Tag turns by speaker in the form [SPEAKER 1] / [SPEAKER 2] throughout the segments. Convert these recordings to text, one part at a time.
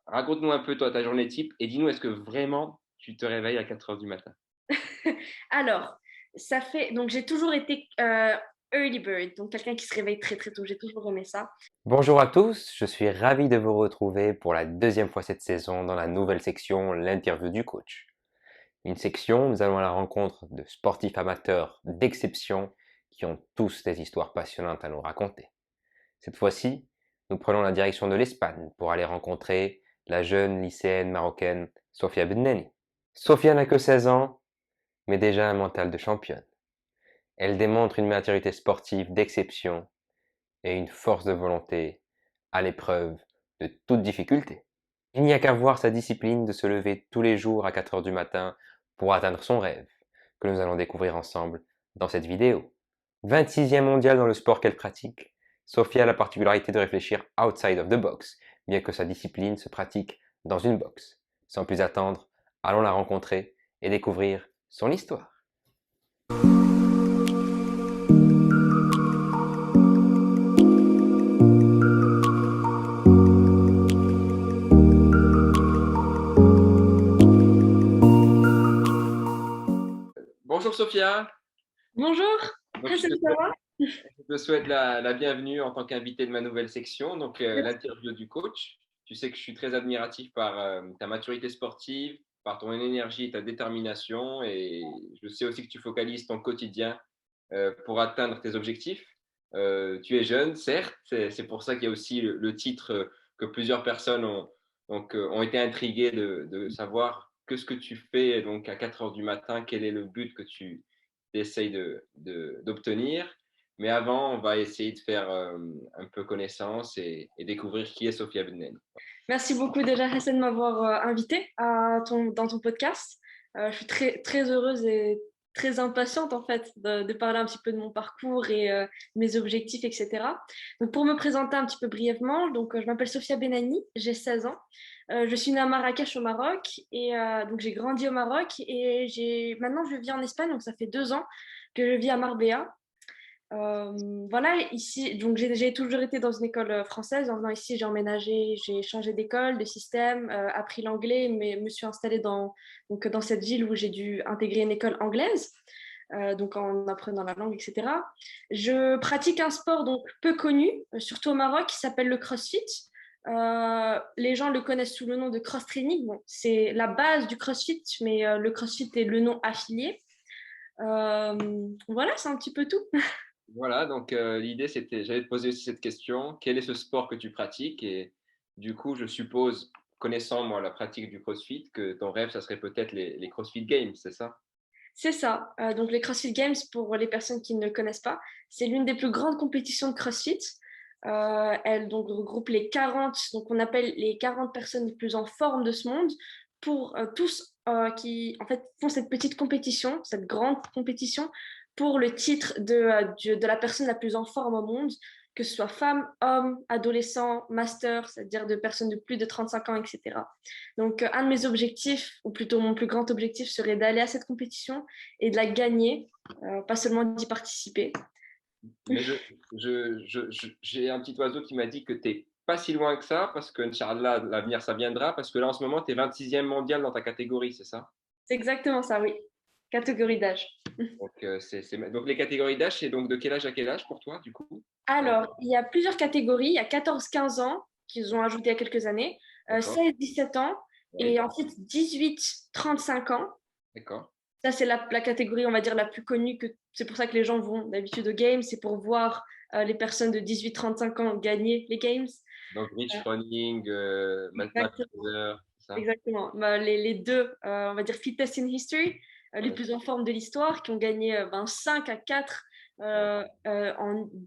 [SPEAKER 1] raconte-nous un peu toi ta journée type et dis-nous est-ce que vraiment tu te réveilles à 4 heures du matin?
[SPEAKER 2] Alors, ça fait. Donc, j'ai toujours été early bird, donc quelqu'un qui se réveille très très tôt. J'ai toujours aimé ça.
[SPEAKER 3] Bonjour à tous, je suis ravi de vous retrouver pour la deuxième fois cette saison dans la nouvelle section l'interview du coach. Une section où nous allons à la rencontre de sportifs amateurs d'exception qui ont tous des histoires passionnantes à nous raconter. Cette fois-ci, nous prenons la direction de l'Espagne pour aller rencontrer la jeune lycéenne marocaine Sofia Benneni. Sofia n'a que 16 ans, mais déjà un mental de championne. Elle démontre une maturité sportive d'exception et une force de volonté à l'épreuve de toute difficulté. Il n'y a qu'à voir sa discipline de se lever tous les jours à 4 heures du matin pour atteindre son rêve, que nous allons découvrir ensemble dans cette vidéo. 26e mondiale dans le sport qu'elle pratique, Sophia a la particularité de réfléchir outside of the box, bien que sa discipline se pratique dans une box. Sans plus attendre, allons la rencontrer et découvrir son histoire.
[SPEAKER 1] Bonjour Sophia,
[SPEAKER 2] Bonjour,
[SPEAKER 1] donc
[SPEAKER 2] ça va?
[SPEAKER 1] je te souhaite la bienvenue en tant qu'invité de ma nouvelle section, donc l'interview du coach. Tu sais que je suis très admiratif par ta maturité sportive, par ton énergie et ta détermination et je sais aussi que tu focalises ton quotidien pour atteindre tes objectifs. Tu es jeune, certes, c'est pour ça qu'il y a aussi le titre que plusieurs personnes ont été intriguées de savoir que ce que tu fais donc à 4 heures du matin, quel est le but que tu essayes d'obtenir. Mais avant, on va essayer de faire un peu connaissance et découvrir qui est Sophia Bennen.
[SPEAKER 2] Merci beaucoup déjà Hassan de m'avoir invité dans ton podcast. Je suis très très heureuse et très impatiente en fait de parler un petit peu de mon parcours et mes objectifs, etc. Donc pour me présenter un petit peu brièvement, je m'appelle Sophia Benani, j'ai 16 ans. Je suis née à Marrakech au Maroc et donc j'ai grandi au Maroc et maintenant je vis en Espagne, donc ça fait 2 ans que je vis à Marbella. Voilà, ici, donc j'ai toujours été dans une école française. En venant ici, j'ai emménagé, j'ai changé d'école, de système, appris l'anglais, mais me suis installée dans cette ville où j'ai dû intégrer une école anglaise, donc en apprenant la langue, etc. Je pratique un sport donc peu connu, surtout au Maroc, qui s'appelle le CrossFit. Les gens le connaissent sous le nom de cross-training. Bon, c'est la base du CrossFit, mais le CrossFit est le nom affilié. Voilà, c'est un petit peu tout.
[SPEAKER 1] Voilà, donc l'idée c'était, j'allais te poser aussi cette question, quel est ce sport que tu pratiques? Et du coup, je suppose, connaissant moi la pratique du CrossFit, que ton rêve, ça serait peut-être les CrossFit Games, c'est ça?
[SPEAKER 2] C'est ça. Donc les CrossFit Games, pour les personnes qui ne le connaissent pas, c'est l'une des plus grandes compétitions de CrossFit. Elle donc regroupe les 40, donc on appelle les 40 personnes les plus en forme de ce monde, pour tous qui en fait font cette petite compétition, cette grande compétition, pour le titre de la personne la plus en forme au monde, que ce soit femme, homme, adolescent, master, c'est-à-dire de personnes de plus de 35 ans, etc. Donc, un de mes objectifs, ou plutôt mon plus grand objectif, serait d'aller à cette compétition et de la gagner, pas seulement d'y participer.
[SPEAKER 1] Mais j'ai un petit oiseau qui m'a dit que tu n'es pas si loin que ça, parce que, Inch'Allah, l'avenir, ça viendra, parce que là, en ce moment, tu es 26e mondial dans ta catégorie, c'est ça?
[SPEAKER 2] C'est exactement ça, oui. Catégorie d'âge.
[SPEAKER 1] Donc, donc les catégories d'âge, c'est donc de quel âge à quel âge pour toi, du coup? Euh,
[SPEAKER 2] Alors, il y a plusieurs catégories. Il y a 14-15 ans, qu'ils ont ajouté il y a quelques années,
[SPEAKER 1] d'accord,
[SPEAKER 2] 16-17 ans,
[SPEAKER 1] oui,
[SPEAKER 2] et ensuite 18-35 ans.
[SPEAKER 1] d'accord.
[SPEAKER 2] Ça, c'est la catégorie, on va dire, la plus connue. C'est pour ça que les gens vont d'habitude aux Games. C'est pour voir les personnes de 18-35 ans gagner les Games.
[SPEAKER 1] Donc,
[SPEAKER 2] Euh,
[SPEAKER 1] Rich Froning, Matt
[SPEAKER 2] exactement.
[SPEAKER 1] Fraser, c'est ça?
[SPEAKER 2] Exactement. Bah, les deux, on va dire fittest in history, les
[SPEAKER 1] Ouais,
[SPEAKER 2] plus en forme de l'histoire, qui ont gagné 5 à 4,
[SPEAKER 1] ouais,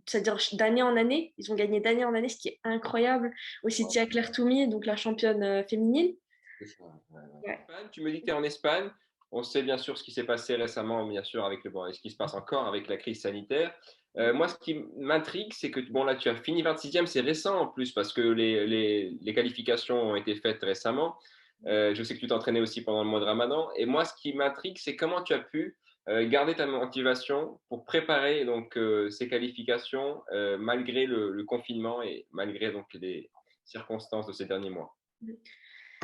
[SPEAKER 2] c'est-à-dire d'année en année. Ils ont gagné d'année en année, ce qui est incroyable. Aussi
[SPEAKER 1] ouais,
[SPEAKER 2] Tia Claire Toumi, donc la championne féminine.
[SPEAKER 1] c'est ça. Ouais, ouais.
[SPEAKER 2] Ouais.
[SPEAKER 1] Espagne, tu me dis que tu es en Espagne. On sait bien sûr ce qui s'est passé récemment, bien sûr, avec bon, et ce qui se passe encore avec la crise sanitaire. Moi, ce qui m'intrigue, c'est que bon, là, tu as fini 26e, c'est récent en plus, parce que les qualifications ont été faites récemment. Je sais que tu t'entraînais aussi pendant le mois de Ramadan. Et moi, ce qui m'intrigue, c'est comment tu as pu garder ta motivation pour préparer donc, ces qualifications malgré le confinement et malgré donc, les circonstances de ces derniers mois.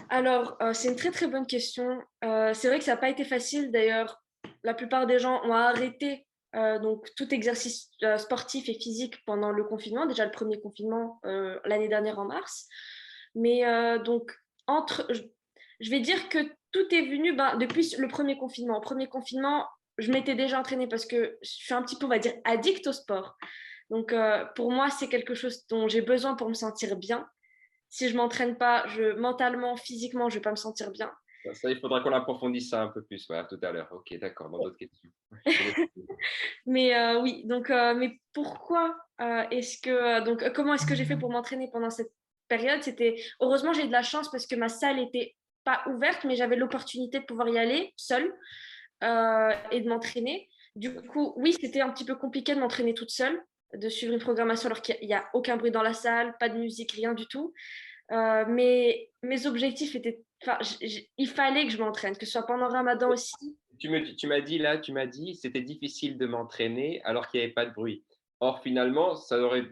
[SPEAKER 2] Alors, c'est une très très bonne question. C'est vrai que ça n'a pas été facile. D'ailleurs, la plupart des gens ont arrêté donc tout exercice sportif et physique pendant le confinement, déjà le premier confinement l'année dernière en mars. Mais donc, entre, je vais dire que tout est venu depuis le premier confinement. Au premier confinement, je m'étais déjà entraînée parce que je suis un petit peu, on va dire, addict au sport. Donc, pour moi, c'est quelque chose dont j'ai besoin pour me sentir bien. Si je m'entraîne pas, mentalement, physiquement, je vais pas me sentir bien.
[SPEAKER 1] Ça, il faudra qu'on approfondisse ça un peu plus, voilà, tout à l'heure. Ok, d'accord, dans d'autres questions. Je te laisse.
[SPEAKER 2] Mais oui, donc, mais pourquoi est-ce que, comment est-ce que j'ai fait pour m'entraîner pendant cette période? C'était, heureusement, j'ai eu de la chance parce que ma salle était pas ouverte, mais j'avais l'opportunité de pouvoir y aller seule et de m'entraîner. Du coup, oui, c'était un petit peu compliqué de m'entraîner toute seule, de suivre une programmation alors qu'il n'y a aucun bruit dans la salle, pas de musique, rien du tout. Mais mes objectifs étaient. Enfin, il fallait que je m'entraîne, que ce soit pendant Ramadan aussi.
[SPEAKER 1] Tu m'as dit là, tu m'as dit c'était difficile de m'entraîner alors qu'il n'y avait pas de bruit. Or, finalement, ça t'aurait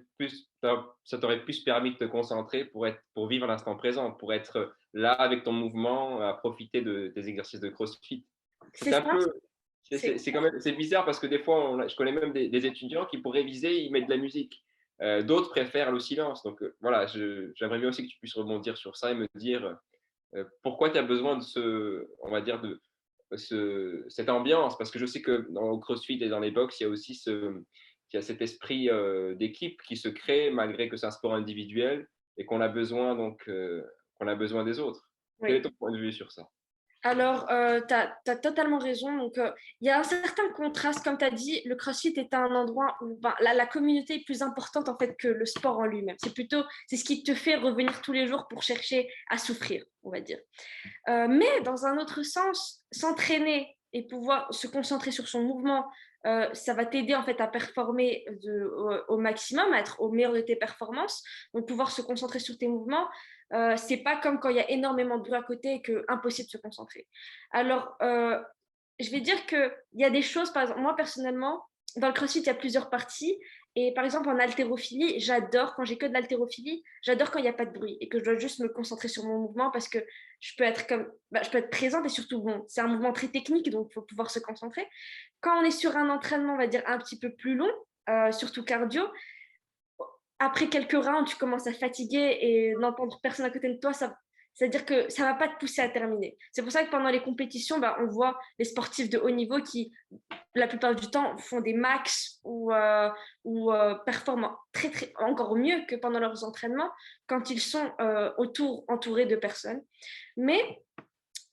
[SPEAKER 1] plus permis de te concentrer pour vivre l'instant présent, pour être là avec ton mouvement, à profiter de tes exercices de CrossFit.
[SPEAKER 2] C'est
[SPEAKER 1] C'est un
[SPEAKER 2] ça.
[SPEAKER 1] peu,
[SPEAKER 2] C'est
[SPEAKER 1] c'est quand même, c'est bizarre parce que des fois, je connais même des étudiants qui, pour réviser, ils mettent de la musique. D'autres préfèrent le silence. Donc voilà, j'aimerais bien aussi que tu puisses rebondir sur ça et me dire pourquoi tu as besoin de on va dire, cette ambiance. Parce que je sais que dans le CrossFit et dans les box, il y a cet esprit d'équipe qui se crée malgré que c'est un sport individuel et qu'on a besoin qu'on a besoin des autres. Quel est
[SPEAKER 2] oui.
[SPEAKER 1] ton point de vue sur ça?
[SPEAKER 2] Alors, tu as totalement raison. Donc, il y a un certain contraste. Comme tu as dit, le CrossFit est un endroit où la communauté est plus importante en fait que le sport en lui-même. C'est ce qui te fait revenir tous les jours pour chercher à souffrir, on va dire. Mais dans un autre sens, s'entraîner et pouvoir se concentrer sur son mouvement, ça va t'aider en fait à performer au maximum, à être au meilleur de tes performances. Donc pouvoir se concentrer sur tes mouvements, c'est pas comme quand il y a énormément de bruit à côté et que impossible de se concentrer. Alors, je vais dire qu'il y a des choses, par exemple, moi personnellement, dans le CrossFit, il y a plusieurs parties. Et par exemple, en haltérophilie, j'adore, quand j'ai que de l'haltérophilie, j'adore quand il n'y a pas de bruit et que je dois juste me concentrer sur mon mouvement parce que je peux être présente et surtout, bon, c'est un mouvement très technique, donc il faut pouvoir se concentrer. Quand on est sur un entraînement, on va dire, un petit peu plus long, surtout cardio, après quelques rounds, tu commences à fatiguer et n'entendre personne à côté de toi, c'est-à-dire que ça ne va pas te pousser à terminer. C'est pour ça que pendant les compétitions, on voit les sportifs de haut niveau qui, la plupart du temps, font des max ou performent encore mieux que pendant leurs entraînements quand ils sont entourés de personnes. Mais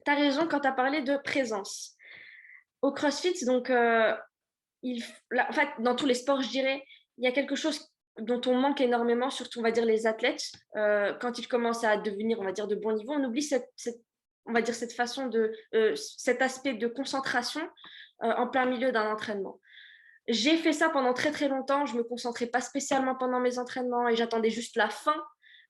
[SPEAKER 2] tu as raison quand tu as parlé de présence. Au CrossFit, donc, en fait, dans tous les sports, je dirais, il y a quelque chose dont on manque énormément, surtout, on va dire, les athlètes. Quand ils commencent à devenir, on va dire, de bon niveau, on oublie on va dire, cette façon cet aspect de concentration en plein milieu d'un entraînement. J'ai fait ça pendant très très longtemps. Je me concentrais pas spécialement pendant mes entraînements et j'attendais juste la fin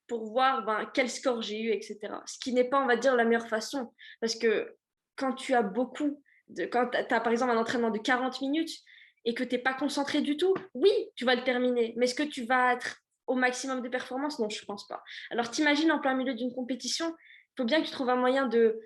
[SPEAKER 2] pour voir quel score j'ai eu, etc. Ce qui n'est pas, on va dire, la meilleure façon. Parce que quand tu as quand tu as par exemple un entraînement de 40 minutes et que tu n'es pas concentré du tout, oui, tu vas le terminer. Mais est-ce que tu vas être au maximum de performance? Non, je ne pense pas. Alors t'imagines en plein milieu d'une compétition, il faut bien que tu trouves un moyen de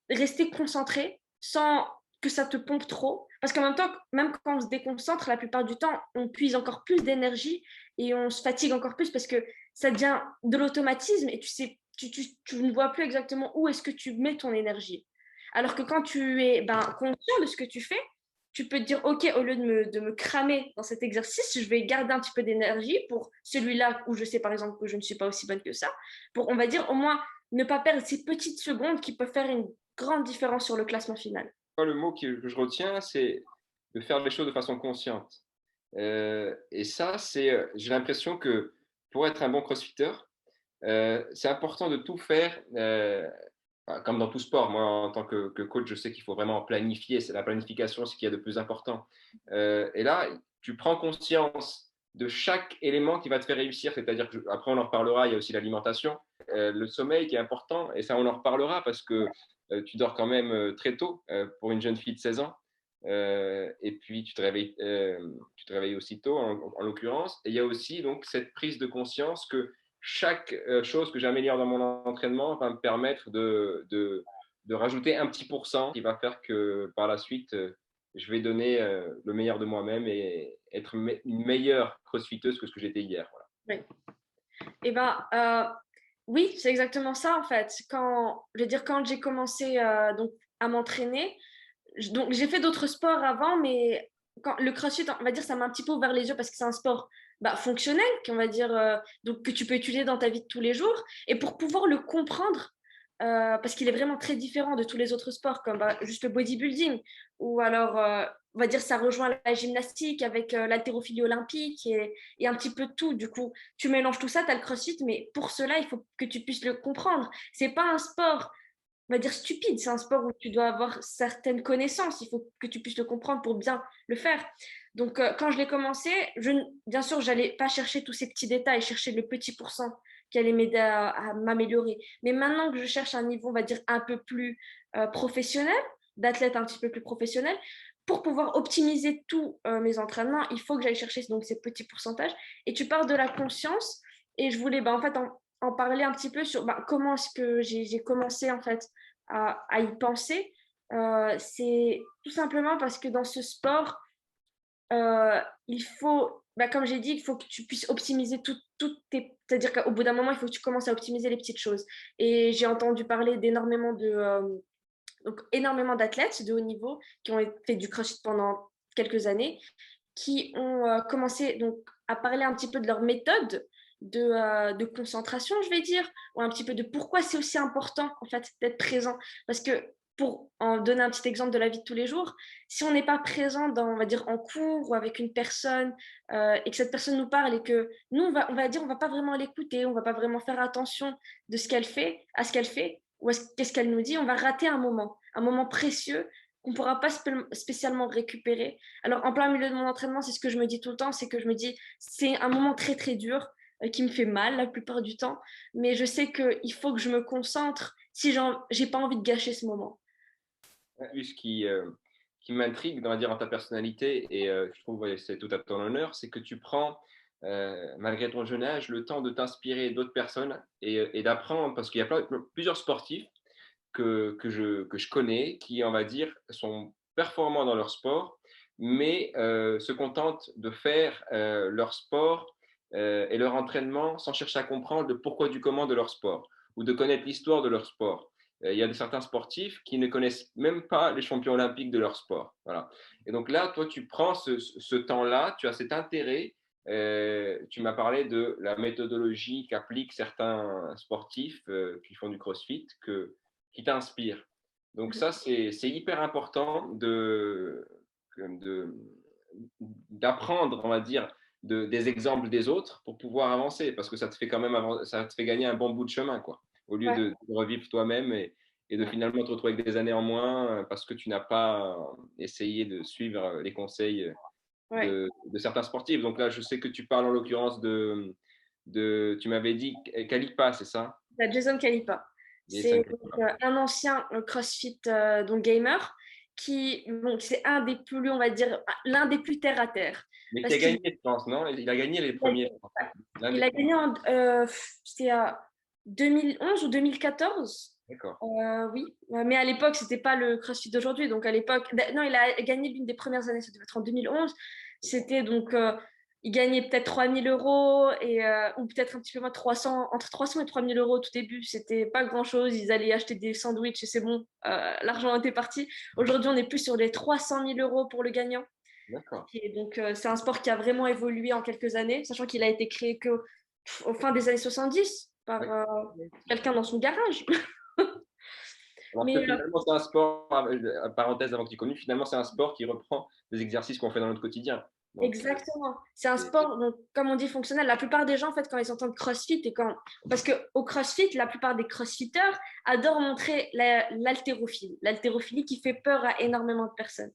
[SPEAKER 2] rester concentré sans que ça te pompe trop. Parce qu'en même temps, même quand on se déconcentre, la plupart du temps, on puise encore plus d'énergie et on se fatigue encore plus parce que ça devient de l'automatisme et tu ne vois plus exactement où est-ce que tu mets ton énergie. Alors que quand tu es conscient de ce que tu fais, tu peux te dire, OK, au lieu de me cramer dans cet exercice, je vais garder un petit peu d'énergie pour celui-là où je sais par exemple que je ne suis pas aussi bonne que ça, pour, on va dire, au moins ne pas perdre ces petites secondes qui peuvent faire une grande différence sur le classement final.
[SPEAKER 1] Le mot que je retiens, c'est de faire les choses de façon consciente. Et ça, j'ai l'impression que pour être un bon crossfitter, c'est important de tout faire, comme dans tout sport. Moi, en tant que coach, je sais qu'il faut vraiment planifier. C'est la planification, ce qu'il y a de plus important. Et là, tu prends conscience de chaque élément qui va te faire réussir. C'est-à-dire que, après, on en reparlera, il y a aussi l'alimentation, le sommeil qui est important. Et ça, on en reparlera parce que tu dors quand même très tôt pour une jeune fille de 16 ans. Et puis, tu te réveilles aussi tôt, en l'occurrence. Et il y a aussi donc cette prise de conscience que chaque chose que j'améliore dans mon entraînement va me permettre de rajouter un petit pourcent qui va faire que par la suite, je vais donner le meilleur de moi-même et être une meilleure crossfiteuse que ce que j'étais hier. Voilà.
[SPEAKER 2] Oui. Eh ben, oui, c'est exactement ça en fait. Quand j'ai commencé donc, à m'entraîner, donc j'ai fait d'autres sports avant, mais le CrossFit, on va dire, ça m'a un petit peu ouvert les yeux parce que c'est un sport fonctionnel, qu'on va dire, donc, que tu peux utiliser dans ta vie de tous les jours. Et pour pouvoir le comprendre, parce qu'il est vraiment très différent de tous les autres sports, comme juste le bodybuilding, ou alors, on va dire, ça rejoint la gymnastique avec l'haltérophilie olympique et un petit peu de tout. Du coup, tu mélanges tout ça, tu as le CrossFit, mais pour cela, il faut que tu puisses le comprendre. C'est pas un sport, on va dire, stupide. C'est un sport où tu dois avoir certaines connaissances. Il faut que tu puisses le comprendre pour bien le faire. Donc, quand je l'ai commencé, bien sûr, je n'allais pas chercher tous ces petits détails, chercher le petit pourcent qui allait m'aider à m'améliorer. Mais maintenant que je cherche un niveau, on va dire, un peu plus professionnel, d'athlète un petit peu plus professionnel, pour pouvoir optimiser tous mes entraînements, il faut que j'aille chercher donc, ces petits pourcentages. Et tu parles de la conscience. Et je voulais en fait en parler un petit peu sur comment est-ce que j'ai commencé en fait à y penser. C'est tout simplement parce que dans ce sport, il faut, comme j'ai dit, il faut que tu puisses optimiser toutes tes... C'est-à-dire qu'au bout d'un moment, il faut que tu commences à optimiser les petites choses. Et j'ai entendu parler d'énormément donc énormément d'athlètes de haut niveau qui ont fait du CrossFit pendant quelques années, qui ont commencé donc, à parler un petit peu de leur méthode de concentration, je vais dire, ou un petit peu de pourquoi c'est aussi important en fait d'être présent. Parce que pour en donner un petit exemple de la vie de tous les jours, si on n'est pas présent dans, on va dire, en cours ou avec une personne et que cette personne nous parle et que nous, on va dire, on va pas vraiment l'écouter, on va pas vraiment faire attention de ce qu'elle fait, à ce qu'elle fait ou à qu'est-ce qu'elle nous dit, on va rater un moment précieux qu'on ne pourra pas spécialement récupérer. Alors, en plein milieu de mon entraînement, c'est ce que je me dis tout le temps, c'est que je me dis, c'est un moment très, très dur qui me fait mal la plupart du temps, mais je sais qu'il faut que je me concentre si j'ai pas envie de gâcher ce moment.
[SPEAKER 1] Ce qui m'intrigue, on va dire, en ta personnalité, et je trouve que c'est tout à ton honneur, c'est que tu prends, malgré ton jeune âge, le temps de t'inspirer d'autres personnes et d'apprendre, parce qu'il y a plusieurs sportifs que je connais qui, on va dire, sont performants dans leur sport, mais se contentent de faire leur sport et leur entraînement sans chercher à comprendre le pourquoi du comment de leur sport ou de connaître l'histoire de leur sport. Il y a certains sportifs qui ne connaissent même pas les champions olympiques de leur sport. Voilà. Et donc là, toi, tu prends ce temps-là, tu as cet intérêt. Tu m'as parlé de la méthodologie qu'appliquent certains sportifs qui font du CrossFit qui t'inspire. Donc ça, c'est hyper important d'apprendre, on va dire, des exemples des autres pour pouvoir avancer, parce que ça te fait quand même ça te fait gagner un bon bout de chemin, quoi, au lieu de revivre toi-même et de finalement te retrouver avec des années en moins parce que tu n'as pas essayé de suivre les conseils de certains sportifs. Donc là, je sais que tu parles en l'occurrence tu m'avais dit Kalipa, c'est ça?
[SPEAKER 2] Jason Kalipa. C'est un ancien CrossFit donc gamer c'est un des plus, on va dire, l'un des plus terre à terre.
[SPEAKER 1] Mais qui a gagné, je pense, non? Il a gagné les premiers.
[SPEAKER 2] Il a gagné c'était à 2011 ou 2014.
[SPEAKER 1] D'accord.
[SPEAKER 2] Oui, mais à l'époque, c'était pas le CrossFit d'aujourd'hui. Donc à l'époque, non, il a gagné l'une des premières années, ça devait être en 2011. C'était donc, il gagnait peut-être 3 000 euros ou peut-être un petit peu moins, entre 300 et 3 000 euros au tout début. C'était pas grand-chose. Ils allaient acheter des sandwichs et c'est bon, l'argent était parti. Aujourd'hui, on est plus sur les 300 000 euros pour le gagnant.
[SPEAKER 1] D'accord.
[SPEAKER 2] Et donc, c'est un sport qui a vraiment évolué en quelques années, sachant qu'il a été créé qu'au fin des années 70 par quelqu'un dans son garage.
[SPEAKER 1] Mais finalement, c'est un sport, parenthèse avant que tu connais, finalement, c'est un sport qui reprend des exercices qu'on fait dans notre quotidien.
[SPEAKER 2] Donc, exactement. C'est un sport, donc, comme on dit, fonctionnel. La plupart des gens, en fait, quand ils entendent CrossFit, parce qu'au CrossFit, la plupart des CrossFitters adorent montrer l'haltérophilie. L'haltérophilie qui fait peur à énormément de personnes.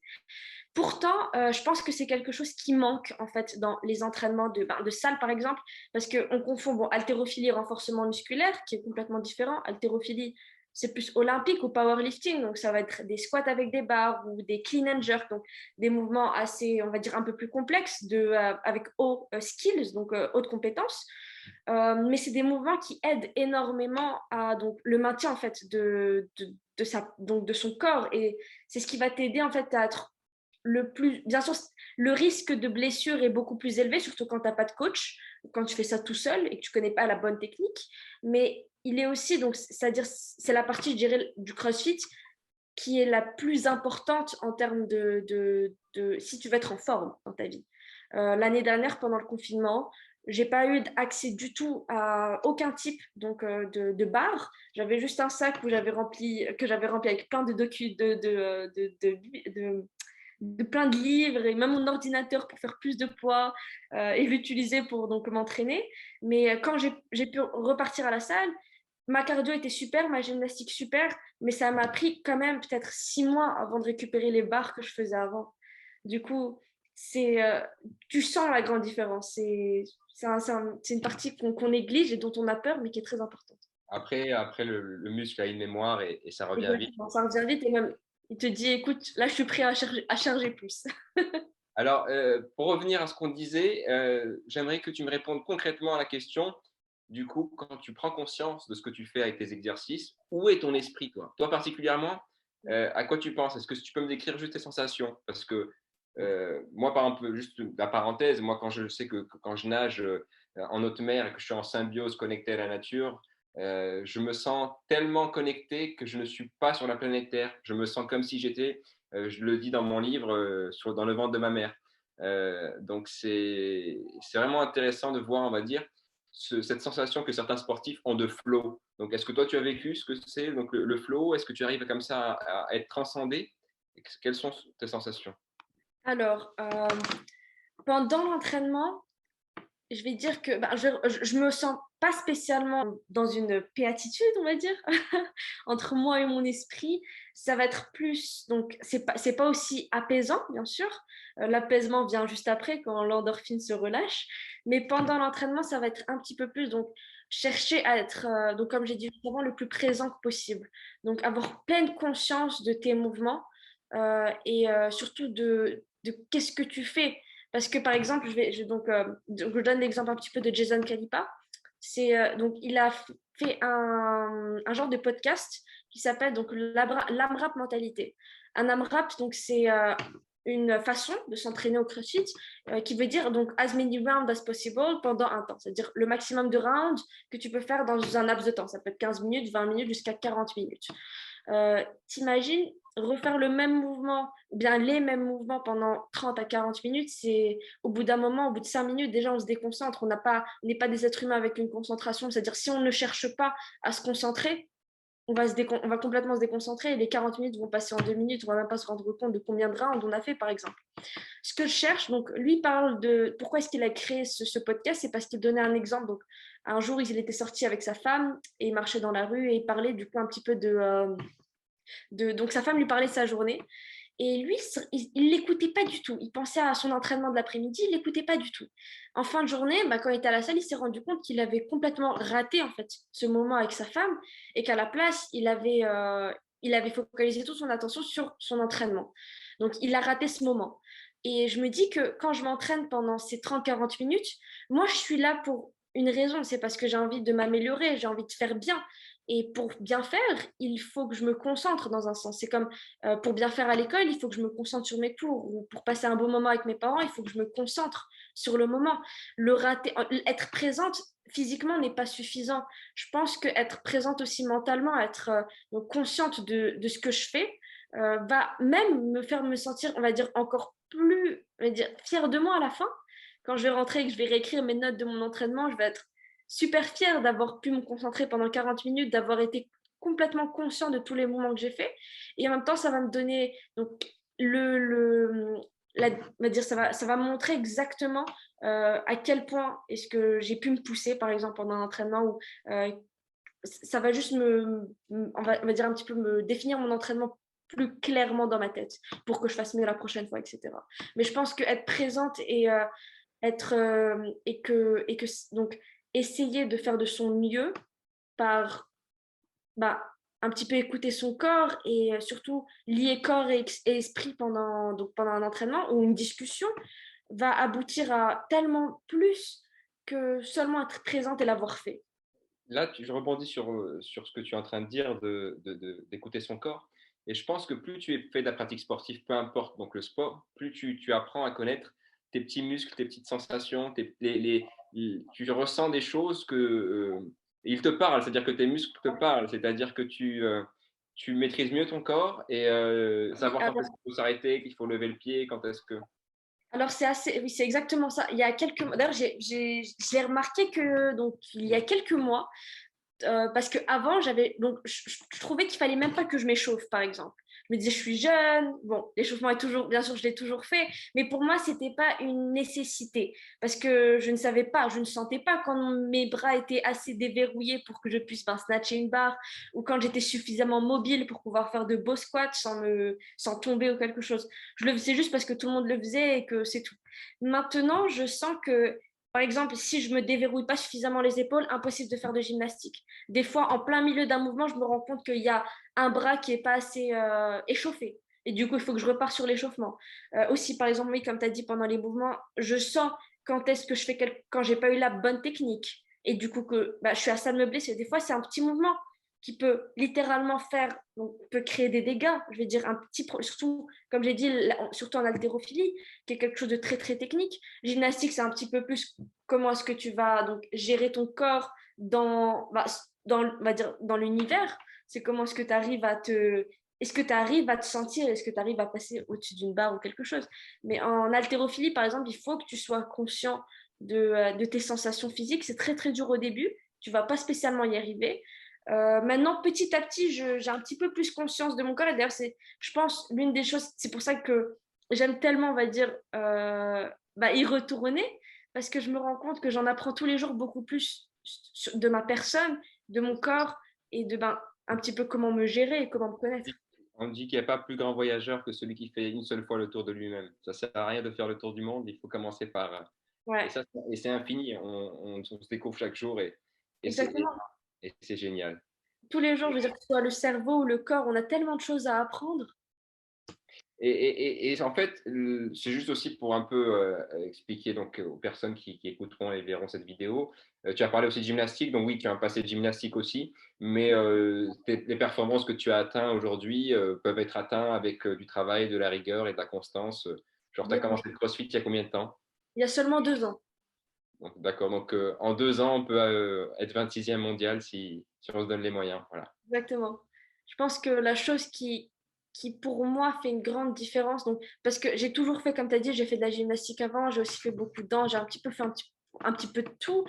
[SPEAKER 2] Pourtant, je pense que c'est quelque chose qui manque en fait dans les entraînements de salle par exemple, parce qu'on confond haltérophilie et renforcement musculaire, qui est complètement différent. Haltérophilie, c'est plus olympique ou powerlifting, donc ça va être des squats avec des barres ou des clean and jerk, donc des mouvements assez, on va dire, un peu plus complexes avec haut skills, donc haute compétence. Mais c'est des mouvements qui aident énormément à donc, le maintien en fait de son corps, et c'est ce qui va t'aider en fait à être le plus. Bien sûr, le risque de blessure est beaucoup plus élevé, surtout quand tu n'as pas de coach, quand tu fais ça tout seul et que tu ne connais pas la bonne technique. Mais il est aussi, donc, c'est-à-dire, c'est la partie, je dirais, du CrossFit qui est la plus importante en termes de si tu veux être en forme dans ta vie. L'année dernière, pendant le confinement, j'ai pas eu accès du tout à aucun type donc, de bar. J'avais juste un sac que j'avais rempli avec plein de de plein de livres et même mon ordinateur pour faire plus de poids et l'utiliser pour donc m'entraîner. Mais quand j'ai pu repartir à la salle, ma cardio était super, ma gymnastique super, mais ça m'a pris quand même peut-être 6 mois avant de récupérer les barres que je faisais avant. Du coup, tu sens la grande différence. C'est une partie qu'on néglige et dont on a peur, mais qui est très importante.
[SPEAKER 1] Après le muscle a une mémoire et ça revient vite.
[SPEAKER 2] Exactement, ça revient vite et même il te dit, écoute, là je suis prêt à charger plus.
[SPEAKER 1] Alors, pour revenir à ce qu'on disait, j'aimerais que tu me répondes concrètement à la question. Du coup, quand tu prends conscience de ce que tu fais avec tes exercices, où est ton esprit, toi? Toi particulièrement, à quoi tu penses? Est-ce que tu peux me décrire juste tes sensations? Parce que moi, par exemple, juste la parenthèse, moi, quand je sais que quand je nage en haute mer et que je suis en symbiose connecté à la nature, je me sens tellement connecté que je ne suis pas sur la planète Terre. Je me sens comme si j'étais, je le dis dans mon livre, dans le ventre de ma mère. Donc, c'est vraiment intéressant de voir, on va dire, cette sensation que certains sportifs ont de flow. Donc, est-ce que toi, tu as vécu ce que c'est, donc le flow? Est-ce que tu arrives comme ça à être transcendé? Quelles sont tes sensations?
[SPEAKER 2] Alors, pendant l'entraînement, je vais dire que je me sens pas spécialement dans une béatitude, on va dire, entre moi et mon esprit. Ça va être plus, donc c'est pas aussi apaisant, bien sûr. L'apaisement vient juste après, quand l'endorphine se relâche. Mais pendant l'entraînement, ça va être un petit peu plus, donc chercher à être, donc comme j'ai dit avant, le plus présent que possible. Donc avoir pleine conscience de tes mouvements et surtout de qu'est-ce que tu fais. Parce que par exemple, je donne l'exemple un petit peu de Jason Kalipa. Donc il a fait un genre de podcast qui s'appelle donc l'AMRAP mentalité. Un AMRAP, donc c'est une façon de s'entraîner au CrossFit qui veut dire donc as many rounds as possible pendant un temps, c'est-à-dire le maximum de rounds que tu peux faire dans un laps de temps. Ça peut être 15 minutes, 20 minutes, jusqu'à 40 minutes. T'imagines refaire le même mouvement, ou bien les mêmes mouvements pendant 30 à 40 minutes, c'est au bout d'un moment, au bout de 5 minutes, déjà on se déconcentre, on n'est pas des êtres humains avec une concentration, c'est-à-dire si on ne cherche pas à se concentrer, on va complètement se déconcentrer et les 40 minutes vont passer en 2 minutes, on va même pas se rendre compte de combien de rounds on a fait par exemple. Ce que je cherche, donc lui parle de pourquoi est-ce qu'il a créé ce podcast, c'est parce qu'il donnait un exemple. Donc un jour il était sorti avec sa femme et il marchait dans la rue et il parlait du coup un petit peu donc sa femme lui parlait de sa journée et lui, il l'écoutait pas du tout. Il pensait à son entraînement de l'après-midi, il l'écoutait pas du tout. En fin de journée, quand il était à la salle, il s'est rendu compte qu'il avait complètement raté en fait ce moment avec sa femme et qu'à la place, il avait focalisé toute son attention sur son entraînement. Donc il a raté ce moment. Et je me dis que quand je m'entraîne pendant ces 30-40 minutes, moi je suis là pour une raison, c'est parce que j'ai envie de m'améliorer, j'ai envie de faire bien. Et pour bien faire, il faut que je me concentre dans un sens. C'est comme pour bien faire à l'école, il faut que je me concentre sur mes cours. Ou pour passer un bon moment avec mes parents, il faut que je me concentre sur le moment. Être présente physiquement n'est pas suffisant. Je pense qu'être présente aussi mentalement, être consciente de ce que je fais, va même me faire me sentir, on va dire, encore plus, on va dire, fière de moi à la fin. Quand je vais rentrer et que je vais réécrire mes notes de mon entraînement, je vais être super fière d'avoir pu me concentrer pendant 40 minutes, d'avoir été complètement conscient de tous les mouvements que j'ai faits. Et en même temps, ça va me donner donc ça va me montrer exactement à quel point est-ce que j'ai pu me pousser, par exemple, pendant un entraînement ou ça va juste on va dire un petit peu me définir mon entraînement plus clairement dans ma tête pour que je fasse mieux la prochaine fois, etc. Mais je pense qu'être présente et que donc essayer de faire de son mieux par un petit peu écouter son corps et surtout lier corps et esprit pendant un entraînement ou une discussion va aboutir à tellement plus que seulement être présente et l'avoir fait.
[SPEAKER 1] Là, je rebondis sur ce que tu es en train de dire, d'écouter son corps. Et je pense que plus tu fais de la pratique sportive, peu importe donc le sport, plus tu apprends à connaître tes petits muscles, tes petites sensations, tu ressens des choses ils te parlent, c'est-à-dire que tes muscles te parlent, c'est-à-dire que tu maîtrises mieux ton corps et
[SPEAKER 2] Oui,
[SPEAKER 1] savoir quand est-ce qu'il faut s'arrêter, qu'il faut lever le pied, quand est-ce que…
[SPEAKER 2] alors c'est assez, oui, c'est exactement ça. Il y a quelques mois, d'ailleurs, j'ai remarqué que donc il y a quelques mois, parce que avant j'avais donc je trouvais qu'il fallait même pas que je m'échauffe par exemple. Je me disais je suis jeune, bon l'échauffement est toujours bien sûr je l'ai toujours fait, mais pour moi c'était pas une nécessité parce que je ne savais pas, je ne sentais pas quand mes bras étaient assez déverrouillés pour que je puisse snatcher une barre ou quand j'étais suffisamment mobile pour pouvoir faire de beaux squats sans tomber ou quelque chose. Je le faisais juste parce que tout le monde le faisait et que c'est tout. Maintenant je sens que par exemple, si je me déverrouille pas suffisamment les épaules, impossible de faire de gymnastique. Des fois, en plein milieu d'un mouvement, je me rends compte qu'il y a un bras qui est pas assez échauffé. Et du coup, il faut que je reparte sur l'échauffement. Aussi, par exemple, oui, comme tu as dit, pendant les mouvements, je sens quand est-ce que je fais quand j'ai pas eu la bonne technique. Et du coup, je suis à ça de me blesser. Des fois, c'est un petit mouvement qui peut littéralement faire, donc, peut créer des dégâts. Je vais dire surtout, comme j'ai dit, surtout en haltérophilie, qui est quelque chose de très, très technique. Gymnastique, c'est un petit peu plus comment est-ce que tu vas donc gérer ton corps on va dire, dans l'univers. C'est comment est-ce que tu arrives à te… Est-ce que tu arrives à te sentir? Est-ce que tu arrives à passer au-dessus d'une barre ou quelque chose? Mais en haltérophilie, par exemple, il faut que tu sois conscient de tes sensations physiques. C'est très, très dur au début. Tu ne vas pas spécialement y arriver. Maintenant, petit à petit, j'ai un petit peu plus conscience de mon corps. Et d'ailleurs, c'est, je pense, l'une des choses, c'est pour ça que j'aime tellement, on va dire, y retourner, parce que je me rends compte que j'en apprends tous les jours beaucoup plus de ma personne, de mon corps et un petit peu comment me gérer et comment me connaître.
[SPEAKER 1] On dit qu'il n'y a pas plus grand voyageur que celui qui fait une seule fois le tour de lui-même. Ça ne sert à rien de faire le tour du monde, il faut commencer par…
[SPEAKER 2] Ouais,
[SPEAKER 1] Et ça, et c'est infini, on se découvre chaque jour et
[SPEAKER 2] exactement.
[SPEAKER 1] c'est génial.
[SPEAKER 2] Tous les jours, je veux dire, que ce soit le cerveau ou le corps, on a tellement de choses à apprendre.
[SPEAKER 1] Et en fait, c'est juste aussi pour un peu expliquer donc, aux personnes qui écouteront et verront cette vidéo. Tu as parlé aussi de gymnastique, donc oui, tu as un passé de gymnastique aussi, mais les performances que tu as atteintes aujourd'hui peuvent être atteintes avec du travail, de la rigueur et de la constance. Genre, tu as commencé le CrossFit il y a combien de temps?
[SPEAKER 2] Il y a seulement 2 ans.
[SPEAKER 1] D'accord, donc en 2 ans, on peut être 26e mondial si on se donne les moyens. Voilà.
[SPEAKER 2] Exactement. Je pense que la chose qui pour moi fait une grande différence, donc, parce que j'ai toujours fait, comme tu as dit, j'ai fait de la gymnastique avant, j'ai aussi fait beaucoup de danse, j'ai un petit peu fait un petit peu de tout,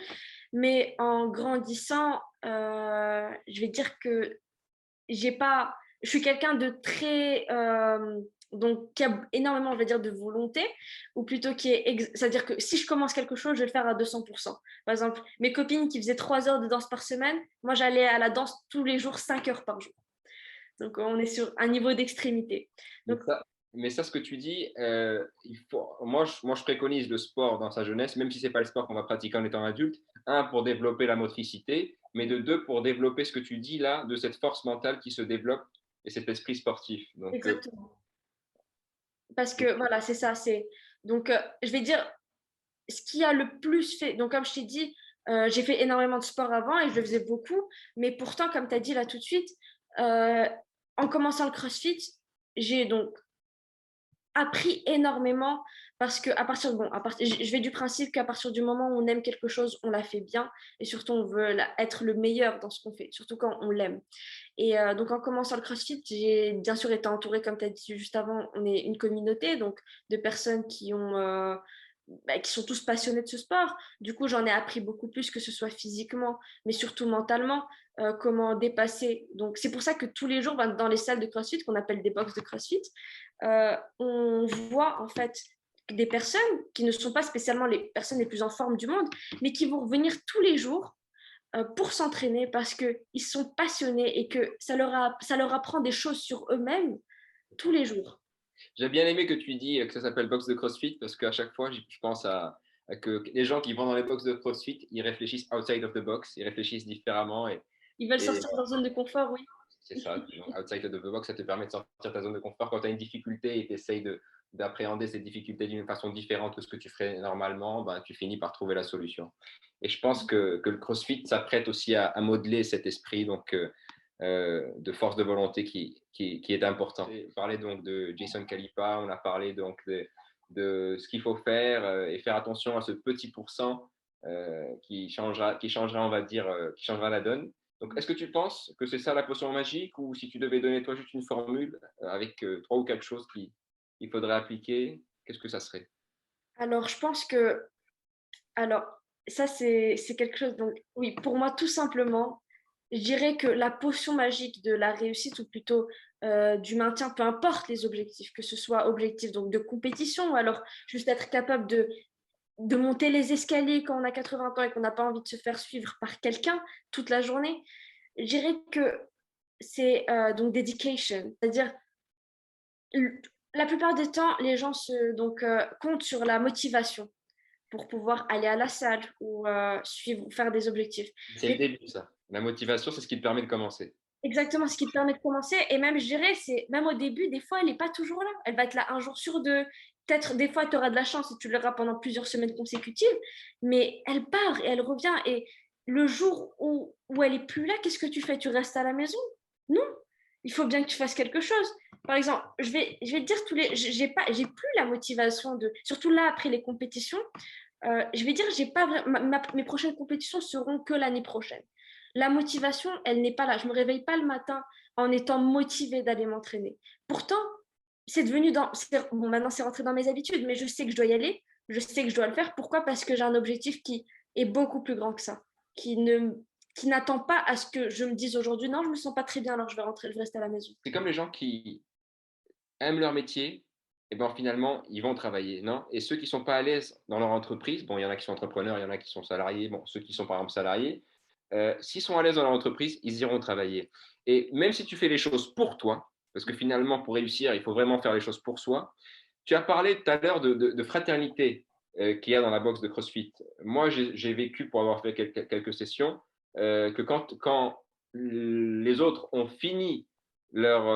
[SPEAKER 2] mais en grandissant, je vais dire que j'ai pas, je suis quelqu'un de très, donc qui a énormément, on va dire, de volonté, ou plutôt c'est-à-dire que si je commence quelque chose, je vais le faire à 200%. Par exemple, mes copines qui faisaient 3 heures de danse par semaine, moi j'allais à la danse tous les jours, 5 heures par jour. Donc on est sur un niveau d'extrémité.
[SPEAKER 1] Mais
[SPEAKER 2] Donc
[SPEAKER 1] ça, mais ça, ce que tu dis, moi, je préconise le sport dans sa jeunesse, même si ce n'est pas le sport qu'on va pratiquer en étant adulte. Un, pour développer la motricité, mais de deux, pour développer ce que tu dis là, de cette force mentale qui se développe et cet esprit sportif. Donc,
[SPEAKER 2] exactement. Parce que voilà, c'est ça. Donc je vais dire ce qui a le plus fait. Donc comme je t'ai dit, j'ai fait énormément de sport avant et je le faisais beaucoup. Mais pourtant, comme tu as dit là tout de suite, euh, en commençant le CrossFit, j'ai donc appris énormément parce que je vais du principe qu'à partir du moment où on aime quelque chose, on la fait bien et surtout on veut être le meilleur dans ce qu'on fait, surtout quand on l'aime. Et donc en commençant le CrossFit, j'ai bien sûr été entourée, comme tu as dit juste avant, on est une communauté donc de personnes qui sont tous passionnés de ce sport. Du coup, j'en ai appris beaucoup plus, que ce soit physiquement, mais surtout mentalement, comment dépasser. Donc, c'est pour ça que tous les jours, dans les salles de CrossFit, qu'on appelle des box de CrossFit, on voit en fait des personnes qui ne sont pas spécialement les personnes les plus en forme du monde, mais qui vont revenir tous les jours pour s'entraîner parce qu'ils sont passionnés et que ça leur apprend des choses sur eux-mêmes tous les jours.
[SPEAKER 1] j'ai bien aimé que tu dis que ça s'appelle box de CrossFit parce qu'à chaque fois, je pense à que les gens qui vont dans les box de CrossFit, ils réfléchissent outside of the box, ils réfléchissent différemment
[SPEAKER 2] Ils veulent
[SPEAKER 1] et
[SPEAKER 2] sortir de leur zone de confort, oui.
[SPEAKER 1] c'est ça. Donc, outside of the box, ça te permet de sortir de ta zone de confort quand tu as une difficulté et tu essayes d'appréhender ces difficultés d'une façon différente que ce que tu ferais normalement, ben, tu finis par trouver la solution. Et je pense que le CrossFit s'apprête aussi à modeler cet esprit de force de volonté qui est important. On parlait donc de Jason Khalipa, on a parlé donc de ce qu'il faut faire et faire attention à ce petit pourcent qui changera, on va dire, qui changera la donne. Donc, est-ce que tu penses que c'est ça la potion magique ou si tu devais donner toi juste une formule avec 3 ou 4 choses qu'il faudrait appliquer, qu'est-ce que ça serait?
[SPEAKER 2] Alors, je pense que, alors, ça, c'est quelque chose. Donc, oui, pour moi, tout simplement, je dirais que la potion magique de la réussite, ou plutôt du maintien, peu importe les objectifs, que ce soit objectif donc, de compétition, ou alors juste être capable de monter les escaliers quand on a 80 ans et qu'on n'a pas envie de se faire suivre par quelqu'un toute la journée, je dirais que c'est donc dedication, c'est-à-dire la plupart du temps, les gens comptent sur la motivation pour pouvoir aller à la salle ou suivre, faire des objectifs.
[SPEAKER 1] C'est le début, ça. La motivation, c'est ce qui te permet de commencer.
[SPEAKER 2] Exactement, ce qui te permet de commencer. Et même, je dirais, c'est même au début, des fois, elle n'est pas toujours là. Elle va être là un jour sur deux. Peut-être, des fois, tu auras de la chance et tu l'auras pendant plusieurs semaines consécutives. Mais elle part et elle revient. Et le jour où elle est plus là, qu'est-ce que tu fais? Tu restes à la maison? Non. Il faut bien que tu fasses quelque chose. Par exemple, je vais te dire j'ai plus la motivation surtout là après les compétitions. Je vais dire, j'ai pas mes prochaines compétitions seront que l'année prochaine. La motivation, elle n'est pas là. Je me réveille pas le matin en étant motivée d'aller m'entraîner. Pourtant, c'est devenu bon, maintenant c'est rentré dans mes habitudes, mais je sais que je dois y aller, je sais que je dois le faire. Pourquoi? Parce que j'ai un objectif qui est beaucoup plus grand que ça, qui n'attend pas à ce que je me dise aujourd'hui, non, je me sens pas très bien, alors je vais rentrer, je vais rester à la maison.
[SPEAKER 1] C'est comme les gens qui aiment leur métier, et ben finalement, ils vont travailler, non? Et ceux qui sont pas à l'aise dans leur entreprise, bon, il y en a qui sont entrepreneurs, il y en a qui sont salariés, bon, ceux qui sont par exemple salariés, s'ils sont à l'aise dans leur entreprise, ils iront travailler. Et même si tu fais les choses pour toi, parce que finalement, pour réussir, il faut vraiment faire les choses pour soi. Tu as parlé tout à l'heure de fraternité qu'il y a dans la boxe de CrossFit. Moi, j'ai vécu, pour avoir fait quelques sessions, que quand les autres ont fini leur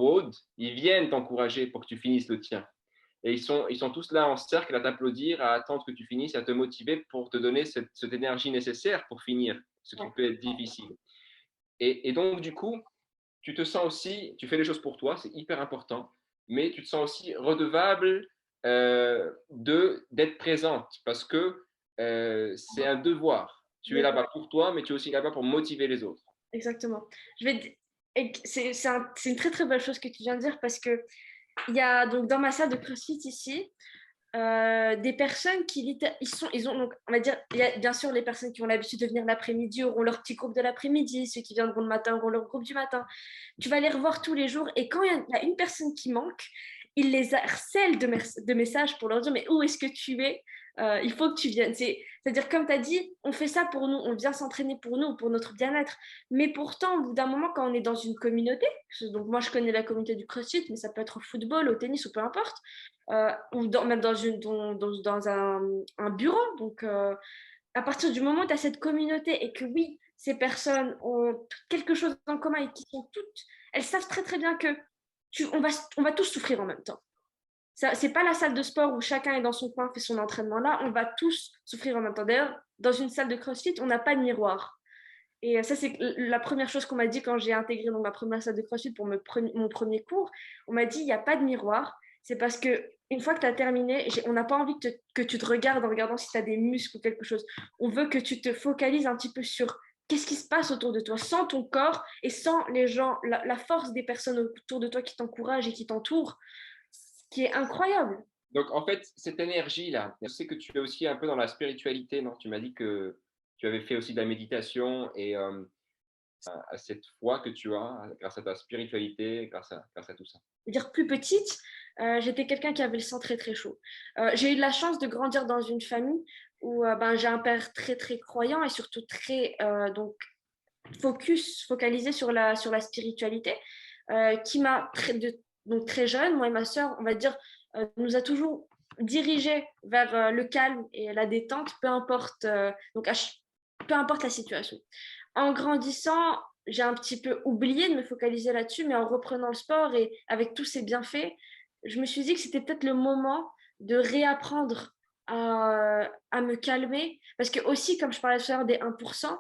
[SPEAKER 1] WOD, ils viennent t'encourager pour que tu finisses le tien. Et ils sont tous là en cercle à t'applaudir, à attendre que tu finisses, à te motiver pour te donner cette énergie nécessaire pour finir, ce qui peut être difficile. Et donc, du coup, tu te sens aussi, tu fais les choses pour toi, c'est hyper important, mais tu te sens aussi redevable d'être présente parce que c'est un devoir. Tu es là-bas pour toi, mais tu es aussi là-bas pour motiver les autres.
[SPEAKER 2] Exactement. C'est une très très belle chose que tu viens de dire parce que il y a donc dans ma salle de CrossFit ici des personnes ils ont donc on va dire il y a bien sûr les personnes qui ont l'habitude de venir l'après-midi auront leur petit groupe de l'après-midi, ceux qui viendront le matin auront leur groupe du matin. Tu vas les revoir tous les jours et quand il y a une personne qui manque, ils les harcèlent de messages pour leur dire mais où est-ce que tu es? Il faut que tu viennes. C'est-à-dire, comme tu as dit, on fait ça pour nous, on vient s'entraîner pour nous, pour notre bien-être. Mais pourtant, au bout d'un moment, quand on est dans une communauté, donc moi je connais la communauté du CrossFit, mais ça peut être au football, au tennis ou peu importe, ou même dans un bureau. Donc, à partir du moment où tu as cette communauté et que oui, ces personnes ont quelque chose en commun et qui sont toutes, elles savent très très bien que on va tous souffrir en même temps. C'est pas la salle de sport où chacun est dans son coin, fait son entraînement là, on va tous souffrir en même temps. D'ailleurs, dans une salle de CrossFit, on n'a pas de miroir. Et ça, c'est la première chose qu'on m'a dit quand j'ai intégré donc, ma première salle de CrossFit pour mon premier cours. On m'a dit, il n'y a pas de miroir. C'est parce que une fois que tu as terminé, on n'a pas envie que tu te regardes en regardant si tu as des muscles ou quelque chose. On veut que tu te focalises un petit peu sur qu'est-ce qui se passe autour de toi, sans ton corps et sans les gens, la force des personnes autour de toi qui t'encouragent et qui t'entourent, ce qui est incroyable.
[SPEAKER 1] Donc, en fait, cette énergie-là, je sais que tu es aussi un peu dans la spiritualité, non? Tu m'as dit que tu avais fait aussi de la méditation et à cette foi que tu as grâce à ta spiritualité, grâce à tout ça.
[SPEAKER 2] Dire plus petite, j'étais quelqu'un qui avait le sang très très chaud. J'ai eu de la chance de grandir dans une famille où j'ai un père très très croyant et surtout très donc focalisé sur la spiritualité, qui m'a donc très jeune, moi et ma sœur, on va dire, nous a toujours dirigés vers le calme et la détente, peu importe peu importe la situation. En grandissant, j'ai un petit peu oublié de me focaliser là-dessus, mais en reprenant le sport et avec tous ses bienfaits, je me suis dit que c'était peut-être le moment de réapprendre à me calmer. Parce que aussi, comme je parlais tout à l'heure des 1%,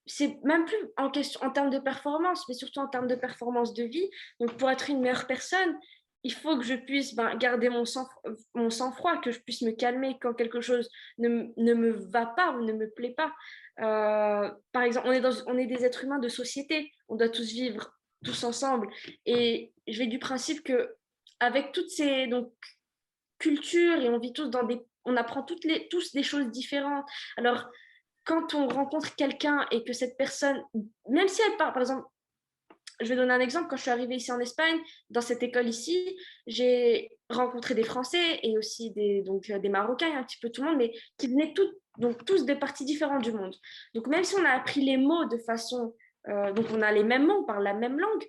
[SPEAKER 2] c'est même plus en question en termes de performance, mais surtout en termes de performance de vie. Donc, pour être une meilleure personne, il faut que je puisse garder mon sang-froid, que je puisse me calmer quand quelque chose ne me va pas ou ne me plaît pas. Par exemple, on est des êtres humains de société, on doit tous vivre tous ensemble. Et je vais du principe que avec toutes ces cultures et on vit tous on apprend tous des choses différentes. Alors, quand on rencontre quelqu'un et que cette personne, même si elle parle, par exemple, je vais donner un exemple, quand je suis arrivée ici en Espagne, dans cette école ici, j'ai rencontré des Français et aussi des Marocains, un petit peu tout le monde, mais qui venaient tous de parties différentes du monde. Donc même si on a appris les mots de façon, donc on a les mêmes mots, on parle la même langue,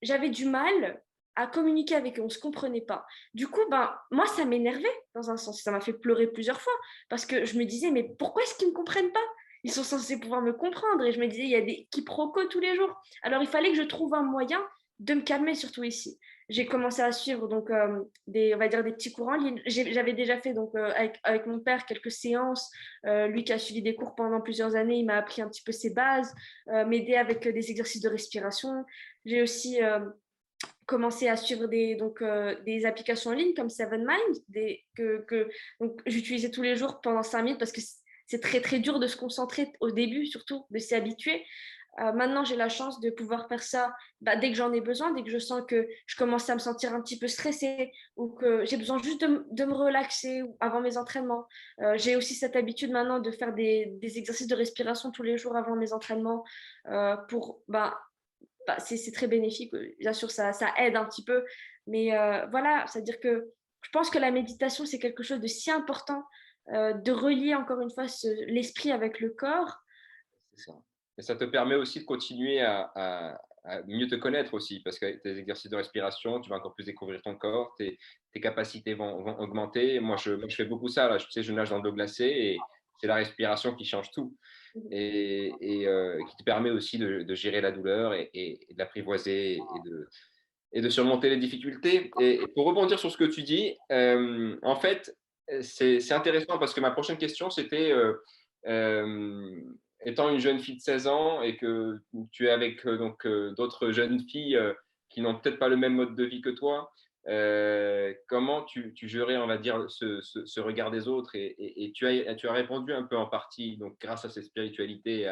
[SPEAKER 2] j'avais du mal à communiquer avec eux, on ne se comprenait pas. Du coup, moi, ça m'énervait dans un sens, ça m'a fait pleurer plusieurs fois, parce que je me disais, mais pourquoi est-ce qu'ils ne me comprennent pas? Ils sont censés pouvoir me comprendre. Et je me disais, il y a des quiproquos tous les jours. Alors, il fallait que je trouve un moyen de me calmer, surtout ici. J'ai commencé à suivre on va dire des petits cours en ligne. J'avais déjà fait avec mon père quelques séances. Lui qui a suivi des cours pendant plusieurs années, il m'a appris un petit peu ses bases, m'aider avec des exercices de respiration. J'ai aussi commencé à suivre des applications en ligne comme Seven Mind, donc j'utilisais tous les jours pendant 5 minutes parce que c'est très très dur de se concentrer au début, surtout de s'y habituer. Maintenant, j'ai la chance de pouvoir faire ça dès que j'en ai besoin, dès que je sens que je commence à me sentir un petit peu stressée ou que j'ai besoin juste de me relaxer avant mes entraînements. J'ai aussi cette habitude maintenant de faire des exercices de respiration tous les jours avant mes entraînements pour c'est très bénéfique. Bien sûr, ça aide un petit peu. Mais voilà, c'est-à-dire que je pense que la méditation, c'est quelque chose de si important de relier encore une fois l'esprit avec le corps.
[SPEAKER 1] C'est ça. Et ça te permet aussi de continuer à mieux te connaître aussi, parce que tes exercices de respiration, tu vas encore plus découvrir ton corps, tes capacités vont augmenter. Moi, je fais beaucoup ça. Là. Tu sais, je nage dans de l'eau glacée et c'est la respiration qui change tout et qui te permet aussi de gérer la douleur et de l'apprivoiser et de surmonter les difficultés. Et pour rebondir sur ce que tu dis, en fait, c'est intéressant parce que ma prochaine question, c'était étant une jeune fille de 16 ans et que tu es avec d'autres jeunes filles qui n'ont peut-être pas le même mode de vie que toi, comment tu gérais, on va dire, ce regard des autres et tu as répondu un peu en partie, donc grâce à cette spiritualité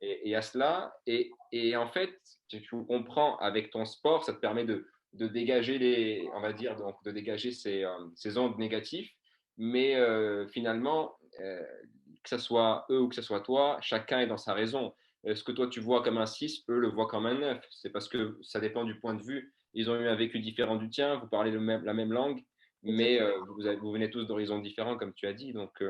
[SPEAKER 1] et à cela. Et en fait, tu comprends avec ton sport, ça te permet de dégager on va dire, donc de dégager ces ondes négatives. Mais finalement, que ce soit eux ou que ce soit toi, chacun est dans sa raison. Ce que toi tu vois comme un 6, eux le voient comme un 9. C'est parce que ça dépend du point de vue. Ils ont eu un vécu différent du tien, vous parlez la même langue, mais vous venez tous d'horizons différents, comme tu as dit. Donc,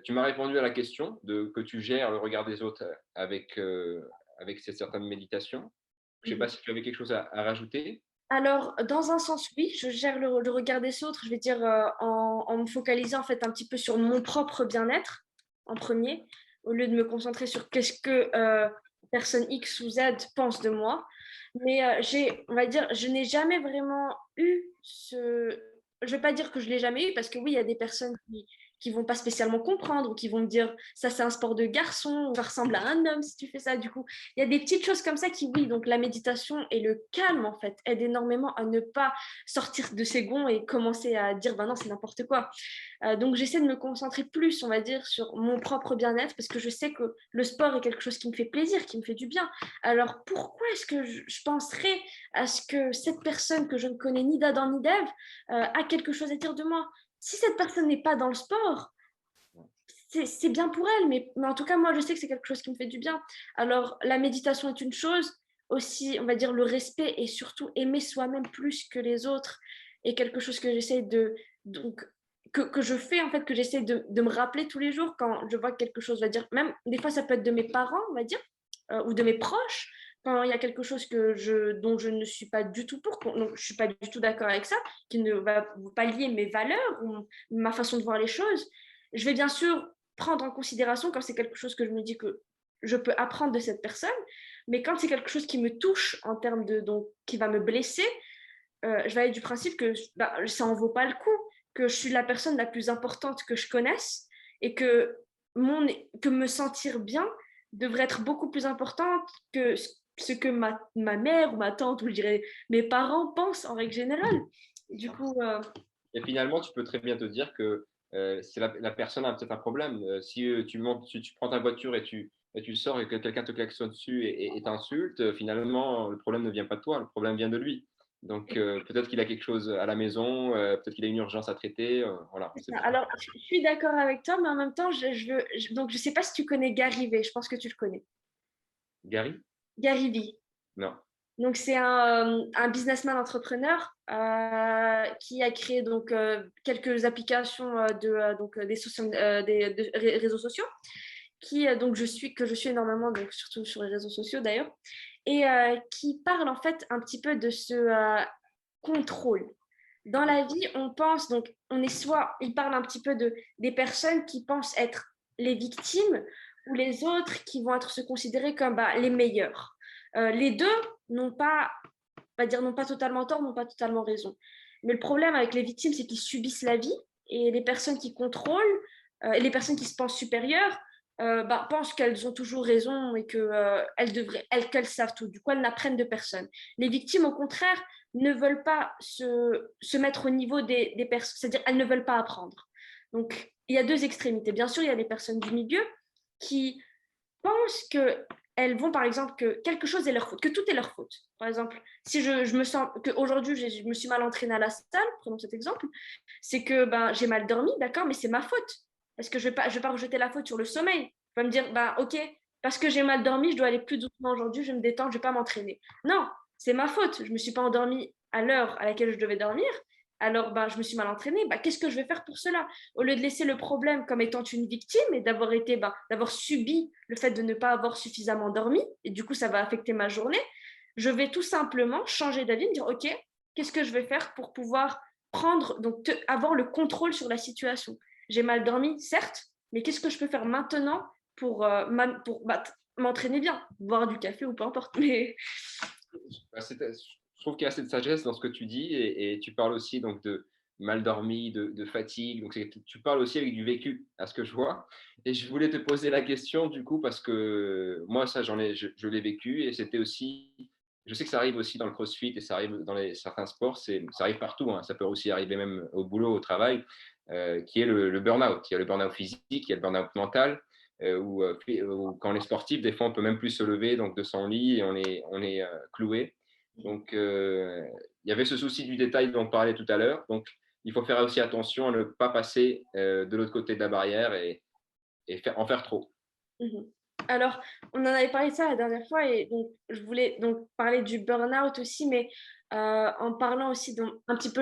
[SPEAKER 1] tu m'as répondu à la question que tu gères le regard des autres avec cette certaine méditation. Je ne sais pas si tu avais quelque chose à rajouter.
[SPEAKER 2] Alors, dans un sens, oui, je gère le regard des autres, je vais dire, en me focalisant en fait un petit peu sur mon propre bien-être en premier, au lieu de me concentrer sur qu'est-ce que personne X ou Z pense de moi. Mais on va dire, je n'ai jamais vraiment eu ce... Je ne vais pas dire que je ne l'ai jamais eu, parce que oui, il y a des personnes qui vont pas spécialement comprendre ou qui vont me dire ça c'est un sport de garçon, ça ressemble à un homme si tu fais ça. Du coup, il y a des petites choses comme ça qui, oui, donc la méditation et le calme en fait aident énormément à ne pas sortir de ses gonds et commencer à dire non, c'est n'importe quoi. Donc j'essaie de me concentrer plus, on va dire, sur mon propre bien-être parce que je sais que le sport est quelque chose qui me fait plaisir, qui me fait du bien. Alors pourquoi est-ce que je penserais à ce que cette personne que je ne connais ni d'Adam ni d'Ève a quelque chose à dire de moi? Si cette personne n'est pas dans le sport, c'est bien pour elle, mais en tout cas, moi, je sais que c'est quelque chose qui me fait du bien. Alors, la méditation est une chose, aussi, on va dire, le respect et surtout aimer soi-même plus que les autres est quelque chose que j'essaie que je fais, en fait, que j'essaie de me rappeler tous les jours quand je vois quelque chose, on va dire, même des fois, ça peut être de mes parents, on va dire, ou de mes proches, quand il y a quelque chose dont je ne suis pas du tout donc je ne suis pas du tout d'accord avec ça, qui ne va pas lier mes valeurs ou ma façon de voir les choses, je vais bien sûr prendre en considération quand c'est quelque chose que je me dis que je peux apprendre de cette personne, mais quand c'est quelque chose qui me touche en termes qui va me blesser, je vais aller du principe que ça en vaut pas le coup, que je suis la personne la plus importante que je connaisse et que me sentir bien devrait être beaucoup plus importante que ce que ma mère ou ma tante ou je dirais mes parents pensent en règle générale. Du coup,
[SPEAKER 1] Et finalement, tu peux très bien te dire que c'est la personne a peut-être un problème. Si tu prends ta voiture et tu sors et que quelqu'un te klaxonne dessus et t'insulte, finalement, le problème ne vient pas de toi, le problème vient de lui. Donc, peut-être qu'il a quelque chose à la maison, peut-être qu'il a une urgence à traiter. Voilà, on sait pas.
[SPEAKER 2] alors, je suis d'accord avec toi, mais en même temps, donc je sais pas si tu connais Gary Vee, je pense que tu le connais.
[SPEAKER 1] Gary?
[SPEAKER 2] Gary Vee.
[SPEAKER 1] Non.
[SPEAKER 2] Donc, c'est un businessman entrepreneur qui a créé donc, quelques applications des réseaux sociaux donc que je suis énormément, donc surtout sur les réseaux sociaux d'ailleurs, et qui parle en fait un petit peu de ce contrôle. Dans la vie, on pense, donc il parle un petit peu des personnes qui pensent être les victimes ou les autres qui vont être se considérer comme les meilleurs. Les deux n'ont pas, n'ont pas totalement tort, n'ont pas totalement raison. Mais le problème avec les victimes, c'est qu'ils subissent la vie et les personnes qui contrôlent, et les personnes qui se pensent supérieures, pensent qu'elles ont toujours raison et qu'elles savent tout. Du coup, elles n'apprennent de personne. Les victimes, au contraire, ne veulent pas se mettre au niveau des personnes, c'est-à-dire elles ne veulent pas apprendre. Donc, il y a deux extrémités. Bien sûr, il y a les personnes du milieu qui pensent qu'elles vont, par exemple, que quelque chose est leur faute, que tout est leur faute. Par exemple, si je me sens qu'aujourd'hui, je me suis mal entraînée à la salle, prenons cet exemple, c'est que j'ai mal dormi, d'accord, mais c'est ma faute. Parce que je vais pas rejeter la faute sur le sommeil. Je vais me dire, ok, parce que j'ai mal dormi, je dois aller plus doucement aujourd'hui, je vais me détendre, je vais pas m'entraîner. Non, c'est ma faute. Je me suis pas endormie à l'heure à laquelle je devais dormir. Alors, je me suis mal entraînée. Qu'est-ce que je vais faire pour cela? Au lieu de laisser le problème comme étant une victime et d'avoir subi le fait de ne pas avoir suffisamment dormi, et du coup, ça va affecter ma journée, je vais tout simplement changer d'avis, me dire, OK, qu'est-ce que je vais faire pour pouvoir avoir le contrôle sur la situation? J'ai mal dormi, certes, mais qu'est-ce que je peux faire maintenant pour m'entraîner bien, boire du café ou peu importe. Mais
[SPEAKER 1] Je trouve qu'il y a assez de sagesse dans ce que tu dis et tu parles aussi donc de mal dormi, de fatigue. Donc tu parles aussi avec du vécu, à ce que je vois. Et je voulais te poser la question du coup parce que moi ça je l'ai vécu et c'était aussi. Je sais que ça arrive aussi dans le CrossFit et ça arrive dans certains sports. Ça arrive partout. Hein. Ça peut aussi arriver même au boulot, au travail, qui est le burn-out. Il y a le burn-out physique, il y a le burn-out mental. Où quand on est sportif, des fois on peut même plus se lever donc de son lit et on est cloué. Donc il y avait ce souci du détail dont on parlait tout à l'heure. Donc il faut faire aussi attention à ne pas passer de l'autre côté de la barrière et en faire trop.
[SPEAKER 2] Alors, on en avait parlé de ça la dernière fois et donc je voulais donc parler du burn-out aussi, mais en parlant aussi un petit peu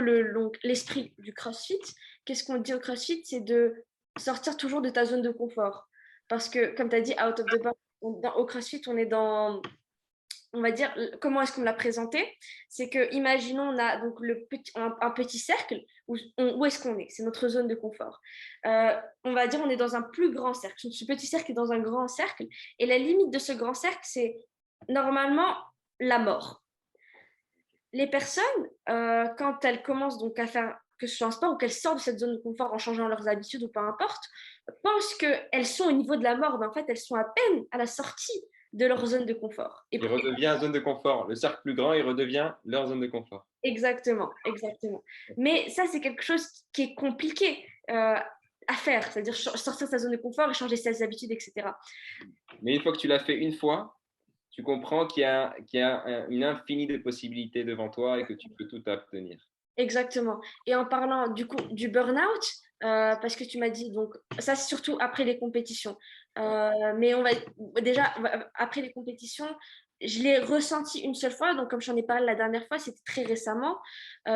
[SPEAKER 2] l'esprit du CrossFit. Qu'est-ce qu'on dit au CrossFit? C'est de sortir toujours de ta zone de confort. Parce que, comme tu as dit, out of the box, au CrossFit, on est on va dire, comment est-ce qu'on l'a présenté? C'est que, imaginons, on a donc un petit cercle, où est-ce qu'on est? C'est notre zone de confort. On va dire, on est dans un plus grand cercle. Ce petit cercle est dans un grand cercle. Et la limite de ce grand cercle, c'est normalement la mort. Les personnes, quand elles commencent donc à faire que ce soit un sport ou qu'elles sortent de cette zone de confort en changeant leurs habitudes ou peu importe, pensent qu'elles sont au niveau de la mort, mais en fait, elles sont à peine à la sortie de leur zone de confort.
[SPEAKER 1] Il redevient zone de confort. Le cercle plus grand, il redevient leur zone de confort.
[SPEAKER 2] Exactement, exactement. Mais ça, c'est quelque chose qui est compliqué à faire, c'est-à-dire sortir de sa zone de confort et changer ses habitudes, etc.
[SPEAKER 1] Mais une fois que tu l'as fait une fois, tu comprends qu'il y a une infinie de possibilités devant toi et que tu peux tout obtenir.
[SPEAKER 2] Exactement. Et en parlant du coup du burn-out, parce que tu m'as dit, donc ça c'est surtout après les compétitions. Mais déjà, après les compétitions, je l'ai ressenti une seule fois. Donc comme j'en ai parlé la dernière fois, c'était très récemment,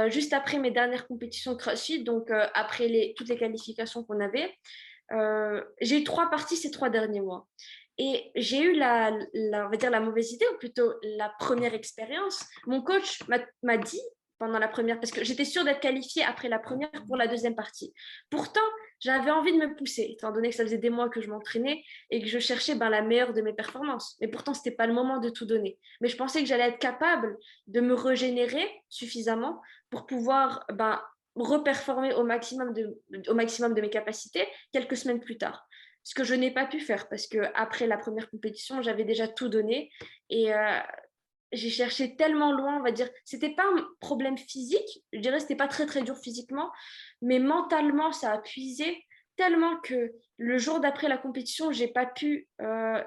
[SPEAKER 2] juste après mes dernières compétitions CrossFit, donc après toutes les qualifications qu'on avait. J'ai eu 3 parties ces 3 derniers mois. Et j'ai eu on va dire la mauvaise idée, ou plutôt la première expérience. Mon coach m'a dit, pendant la première, parce que j'étais sûre d'être qualifiée après la première pour la deuxième partie. Pourtant, j'avais envie de me pousser, étant donné que ça faisait des mois que je m'entraînais et que je cherchais la meilleure de mes performances. Mais pourtant, ce n'était pas le moment de tout donner. Mais je pensais que j'allais être capable de me régénérer suffisamment pour pouvoir reperformer au maximum de mes capacités quelques semaines plus tard. Ce que je n'ai pas pu faire parce qu'après la première compétition, j'avais déjà tout donné et j'ai cherché tellement loin, on va dire. C'était pas un problème physique, je dirais que c'était pas très très dur physiquement, mais mentalement ça a puisé tellement que le jour d'après la compétition, j'ai pas pu aller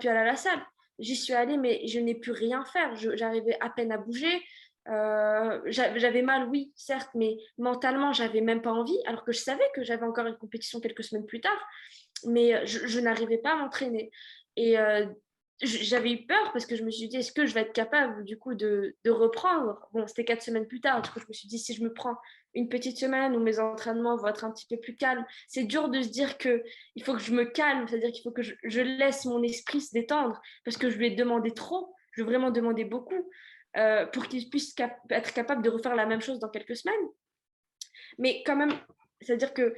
[SPEAKER 2] à la salle. J'y suis allée, mais je n'ai pu rien faire. J'arrivais à peine à bouger. J'avais mal, oui, certes, mais mentalement, j'avais même pas envie, alors que je savais que j'avais encore une compétition quelques semaines plus tard, mais je n'arrivais pas à m'entraîner. Et j'avais eu peur parce que je me suis dit, est-ce que je vais être capable du coup de reprendre? Bon, c'était 4 semaines plus tard, du coup je me suis dit, si je me prends une petite semaine où mes entraînements vont être un petit peu plus calmes, c'est dur de se dire qu'il faut que je me calme, c'est-à-dire qu'il faut que je laisse mon esprit se détendre parce que je lui ai demandé trop, je lui ai vraiment demandé beaucoup pour qu'il puisse être capable de refaire la même chose dans quelques semaines. Mais quand même, c'est-à-dire que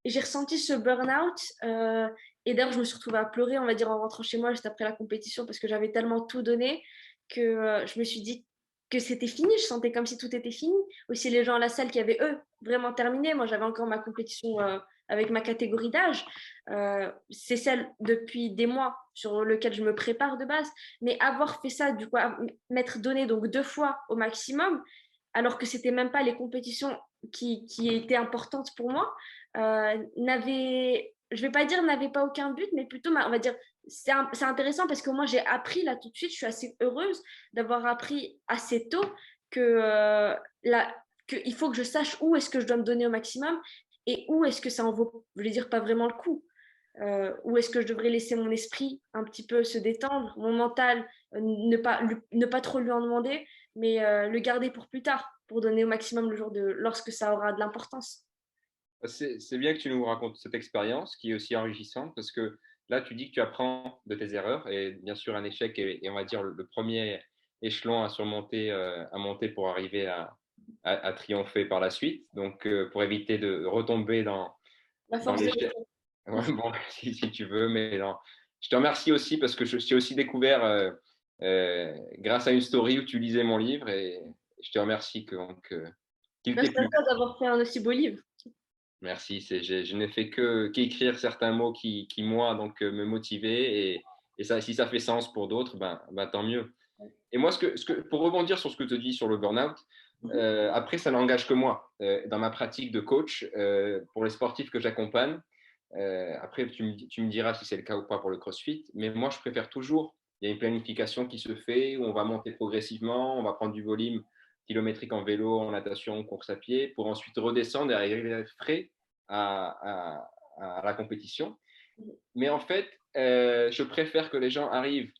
[SPEAKER 2] j'ai ressenti ce burn-out et d'ailleurs, je me suis retrouvée à pleurer, on va dire, en rentrant chez moi juste après la compétition parce que j'avais tellement tout donné que je me suis dit que c'était fini. Je sentais comme si tout était fini. Aussi, les gens à la salle qui avaient, eux, vraiment terminé. Moi, j'avais encore ma compétition avec ma catégorie d'âge. C'est celle depuis des mois sur lequel je me prépare de base. Mais avoir fait ça, du coup, m'être donné donc 2 fois au maximum, alors que c'était même pas les compétitions qui étaient importantes pour moi, je vais pas dire n'avait pas aucun but, mais plutôt, on va dire, c'est intéressant parce que moi, j'ai appris là tout de suite, je suis assez heureuse d'avoir appris assez tôt que, qu'il faut que je sache où est-ce que je dois me donner au maximum et où est-ce que ça en vaut, je vais dire, pas vraiment le coup. Où est-ce que je devrais laisser mon esprit un petit peu se détendre, mon mental, ne pas trop lui en demander, mais le garder pour plus tard, pour donner au maximum lorsque ça aura de l'importance.
[SPEAKER 1] C'est bien que tu nous racontes cette expérience qui est aussi enrichissante parce que là, tu dis que tu apprends de tes erreurs et bien sûr, un échec est, on va dire, le premier échelon à surmonter, à monter pour arriver à triompher par la suite. Donc, pour éviter de retomber
[SPEAKER 2] La
[SPEAKER 1] dans
[SPEAKER 2] force de
[SPEAKER 1] l'échec, ouais, bon, si tu veux, mais non. Je te remercie aussi parce que je t'ai aussi découvert grâce à une story où tu lisais mon livre et je te remercie qu'il t'ait
[SPEAKER 2] Merci à
[SPEAKER 1] plu.
[SPEAKER 2] toi d'avoir fait un aussi beau livre.
[SPEAKER 1] Merci, je n'ai fait qu'écrire certains mots qui moi, donc, me motivaient et ça, si ça fait sens pour d'autres, ben, tant mieux. Et moi, pour rebondir sur ce que tu dis sur le burn-out, après, ça n'engage que moi. Dans ma pratique de coach, pour les sportifs que j'accompagne, après, tu me diras si c'est le cas ou pas pour le CrossFit, mais moi, je préfère toujours, il y a une planification qui se fait où on va monter progressivement, on va prendre du volume kilométrique en vélo, en natation, en course à pied, pour ensuite redescendre et arriver frais à la compétition. Mais en fait, je préfère que les gens arrivent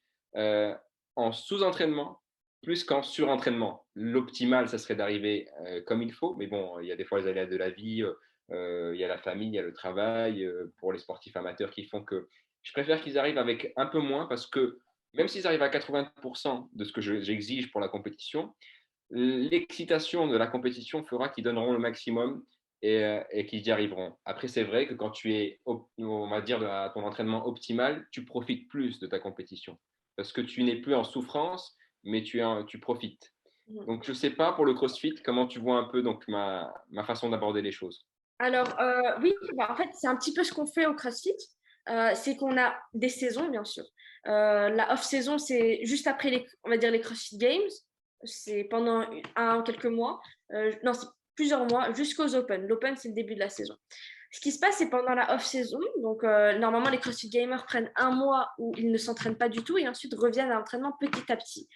[SPEAKER 1] en sous-entraînement plus qu'en surentraînement. L'optimal, ça serait d'arriver comme il faut, mais bon, il y a des fois les aléas de la vie, il y a la famille, il y a le travail, pour les sportifs amateurs qui font que je préfère qu'ils arrivent avec un peu moins parce que même s'ils arrivent à 80% de ce que j'exige pour la compétition, l'excitation de la compétition fera qu'ils donneront le maximum et qu'ils y arriveront. Après, c'est vrai que quand tu es, on va dire, à ton entraînement optimal, tu profites plus de ta compétition parce que tu n'es plus en souffrance, mais tu profites. Donc, je ne sais pas pour le CrossFit, comment tu vois un peu donc, ma façon d'aborder les choses.
[SPEAKER 2] Alors, oui, en fait, c'est un petit peu ce qu'on fait au CrossFit. C'est qu'on a des saisons, bien sûr. La off-saison, c'est juste après on va dire les CrossFit Games. C'est pendant quelques mois. Non, c'est plusieurs mois jusqu'aux Open. L'Open, c'est le début de la saison. Ce qui se passe, c'est pendant la off-saison. Donc, normalement, les CrossFit Gamers prennent un mois où ils ne s'entraînent pas du tout et ensuite reviennent à l'entraînement petit à petit.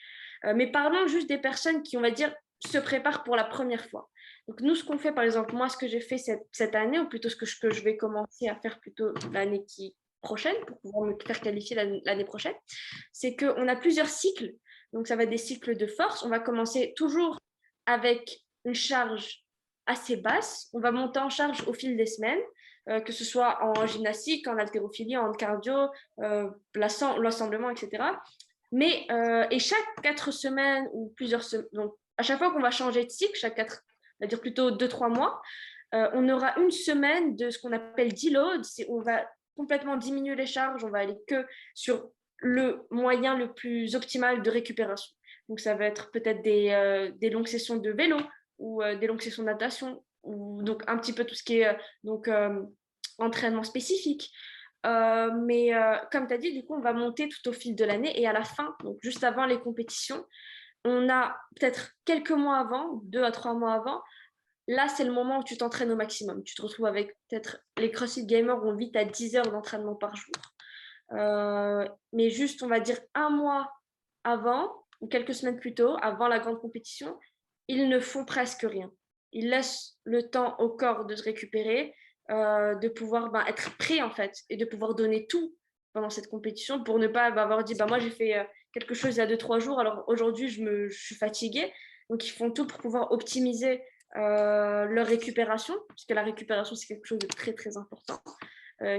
[SPEAKER 2] Mais parlons juste des personnes qui, on va dire, se préparent pour la première fois. Donc, nous, ce qu'on fait, par exemple, moi, ce que j'ai fait cette année, ou plutôt ce que je vais commencer à faire plutôt l'année prochaine, pour pouvoir me faire qualifier l'année prochaine, c'est qu'on a plusieurs cycles. Donc, ça va être des cycles de force. On va commencer toujours avec une charge assez basse. On va monter en charge au fil des semaines, que ce soit en gymnastique, en haltérophilie, en cardio, l'assemblement, etc. Mais, et chaque 4 semaines ou plusieurs semaines, donc à chaque fois qu'on va changer de cycle, on va dire plutôt 2-3 mois, on aura une semaine de ce qu'on appelle deload, c'est on va complètement diminuer les charges, on va aller que sur le moyen le plus optimal de récupération. Donc ça va être peut-être des longues sessions de vélo ou des longues sessions de natation, ou donc un petit peu tout ce qui est entraînement spécifique. Mais comme tu as dit, du coup, on va monter tout au fil de l'année et à la fin, donc juste avant les compétitions, on a peut-être quelques mois avant, 2 à 3 mois avant, là, c'est le moment où tu t'entraînes au maximum. Tu te retrouves avec peut-être les CrossFit Gamers vont vite à 10 heures d'entraînement par jour. Mais juste, on va dire 1 mois avant ou quelques semaines plus tôt, avant la grande compétition, ils ne font presque rien. Ils laissent le temps au corps de se récupérer, de pouvoir être prêt en fait et de pouvoir donner tout pendant cette compétition pour ne pas avoir dit moi j'ai fait quelque chose il y a 2-3 jours, alors aujourd'hui je suis fatiguée. Donc ils font tout pour pouvoir optimiser leur récupération, puisque la récupération c'est quelque chose de très très important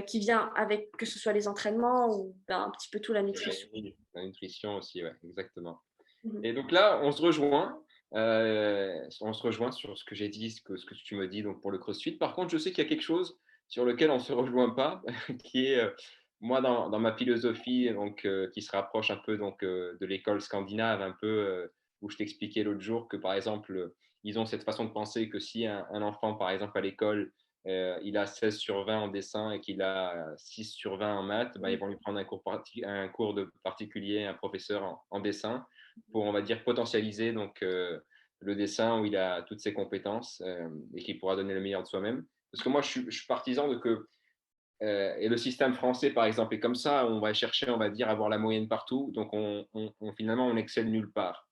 [SPEAKER 2] qui vient avec que ce soit les entraînements ou un petit peu tout la nutrition.
[SPEAKER 1] La nutrition aussi, ouais, exactement.
[SPEAKER 2] Mhm.
[SPEAKER 1] Et donc là, on se rejoint. On se rejoint sur ce que j'ai dit, ce que tu me dis donc pour le CrossFit. Par contre, je sais qu'il y a quelque chose sur lequel on ne se rejoint pas, qui est moi dans ma philosophie donc, qui se rapproche un peu donc, de l'école scandinave, un peu où je t'expliquais l'autre jour que par exemple, ils ont cette façon de penser que si un enfant, par exemple, à l'école, il a 16/20 en dessin et qu'il a 6/20 en maths, bah, ils vont lui prendre un cours de particulier, un professeur en dessin pour, on va dire, potentialiser donc, le dessin où il a toutes ses compétences et qu'il pourra donner le meilleur de soi-même. Parce que moi, je suis partisan de que, et le système français, par exemple, est comme ça, on va chercher, on va dire, avoir la moyenne partout, donc finalement, on excelle nulle part.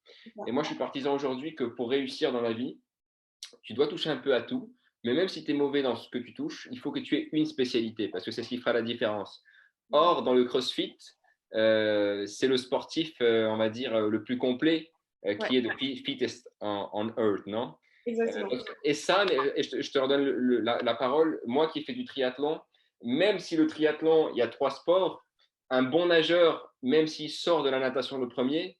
[SPEAKER 1] Et moi, je suis partisan aujourd'hui que pour réussir dans la vie, tu dois toucher un peu à tout, mais même si tu es mauvais dans ce que tu touches, il faut que tu aies une spécialité, parce que c'est ce qui fera la différence. Or, dans le CrossFit, c'est le sportif, on va dire, le plus complet, qui est
[SPEAKER 2] Ouais,
[SPEAKER 1] the fittest on earth, non?
[SPEAKER 2] exactement.
[SPEAKER 1] Et ça, et je te redonne la parole, moi qui fais du triathlon, même si le triathlon, il y a 3 sports, un bon nageur, même s'il sort de la natation le premier,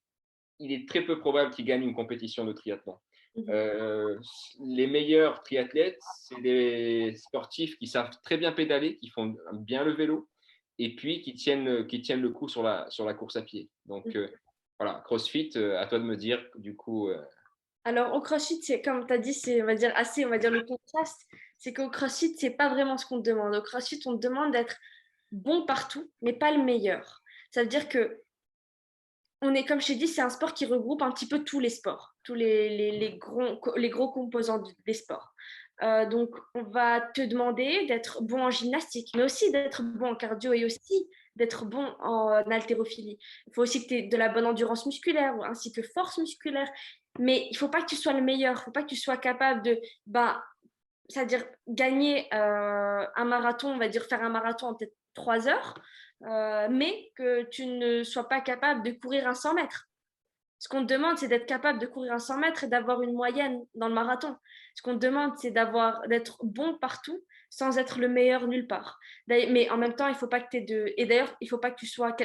[SPEAKER 1] il est très peu probable qu'il gagne une compétition de triathlon.
[SPEAKER 2] Mhm.
[SPEAKER 1] Euh, les meilleurs triathlètes, c'est des sportifs qui savent très bien pédaler, qui font bien le vélo, et puis qui tiennent le coup sur la course à pied. Donc voilà, CrossFit, à toi de me dire, du coup.
[SPEAKER 2] Alors, au CrossFit, c'est comme tu as dit, c'est, on va dire, le contraste, c'est qu'au CrossFit, c'est pas vraiment ce qu'on te demande. Au CrossFit, on te demande d'être bon partout, mais pas le meilleur. Ça veut dire que comme je t'ai dit, c'est un sport qui regroupe un petit peu tous les sports, tous les gros composants des sports. Donc, on va te demander d'être bon en gymnastique, mais aussi d'être bon en cardio et aussi d'être bon en haltérophilie. Il faut aussi que tu aies de la bonne endurance musculaire ainsi que force musculaire, mais il ne faut pas que tu sois le meilleur, il ne faut pas que tu sois capable de, c'est-à-dire gagner un marathon, on va dire faire un marathon en peut-être 3 heures, mais que tu ne sois pas capable de courir un 100 mètres. Ce qu'on te demande, c'est d'être capable de courir un 100 mètres et d'avoir une moyenne dans le marathon. Ce qu'on te demande, c'est d'être bon partout sans être le meilleur nulle part. Mais en même temps, il ne faut pas que tu aies de... Et d'ailleurs, il ne faut pas que tu sois...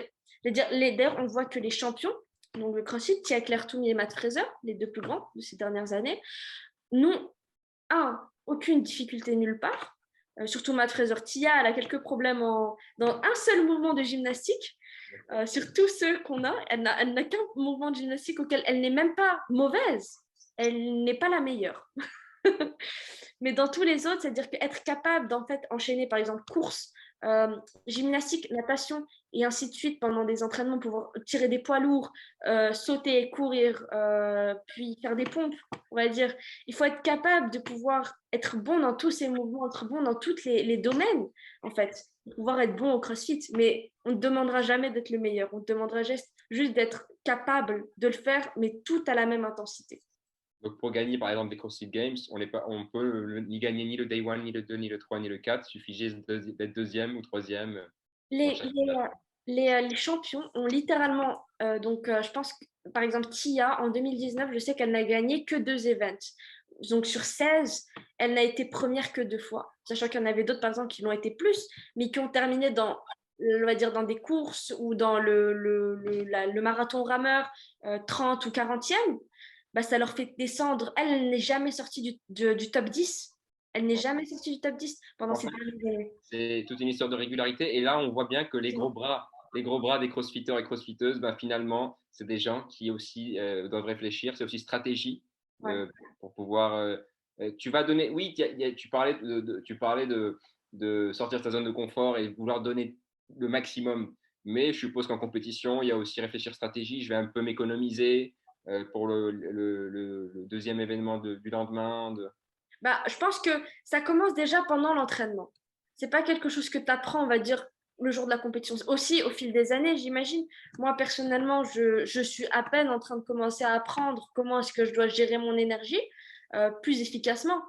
[SPEAKER 2] D'ailleurs, on voit que les champions, donc le CrossFit, Tia Claire Toumi et Matt Fraser, les deux plus grands de ces dernières années, n'ont aucune difficulté nulle part. Surtout Matt Fraser. Tia, elle a quelques problèmes dans un seul mouvement de gymnastique. Sur tous ceux qu'on a, elle n'a qu'un mouvement de gymnastique auquel elle n'est même pas mauvaise. Elle n'est pas la meilleure. Mais dans tous les autres, c'est-à-dire qu'être capable d'en fait enchaîner, par exemple, course, gymnastique, natation et ainsi de suite pendant des entraînements, pouvoir tirer des poids lourds, sauter, courir, puis faire des pompes, on va dire. Il faut être capable de pouvoir être bon dans tous ces mouvements, être bon dans tous les domaines, en fait. Pouvoir être bon au CrossFit, mais on ne te demandera jamais d'être le meilleur. On te demandera juste d'être capable de le faire, mais tout à la même intensité.
[SPEAKER 1] Donc, pour gagner, par exemple, des CrossFit Games, on peut ni gagner ni le Day 1, ni le 2, ni le 3, ni le 4. Il suffit juste d'être deuxième ou troisième dans
[SPEAKER 2] Les,
[SPEAKER 1] chaque
[SPEAKER 2] les,
[SPEAKER 1] étape.
[SPEAKER 2] euh, les champions ont littéralement, je pense que, par exemple, Tia, en 2019, je sais qu'elle n'a gagné que 2 events. Donc, sur 16, elle n'a été première que 2 fois, sachant qu'il y en avait d'autres, par exemple, qui l'ont été plus, mais qui ont terminé on va dire, dans des courses ou dans le marathon rameur 30 ou 40e. bah, ça leur fait descendre. Elle n'est jamais sortie du top 10. Elle n'est jamais sortie du top 10 pendant
[SPEAKER 1] En
[SPEAKER 2] ces
[SPEAKER 1] fait,
[SPEAKER 2] dernières années.
[SPEAKER 1] c'est toute une histoire de régularité. Et là, on voit bien que les gros bras des crossfitters et crossfitteuses, ben, finalement, c'est des gens qui aussi doivent réfléchir. C'est aussi stratégie
[SPEAKER 2] Ouais.
[SPEAKER 1] pour pouvoir. Tu vas donner. Oui, tu parlais tu parlais de sortir de ta zone de confort et vouloir donner le maximum. Mais je suppose qu'en compétition, il y a aussi réfléchir stratégie. Je vais un peu m'économiser pour le deuxième événement du lendemain.
[SPEAKER 2] Bah, je pense que ça commence déjà pendant l'entraînement. C'est pas quelque chose que tu apprends, on va dire, le jour de la compétition. Aussi, au fil des années, j'imagine. Moi, personnellement, je suis à peine en train de commencer à apprendre comment est-ce que je dois gérer mon énergie plus efficacement.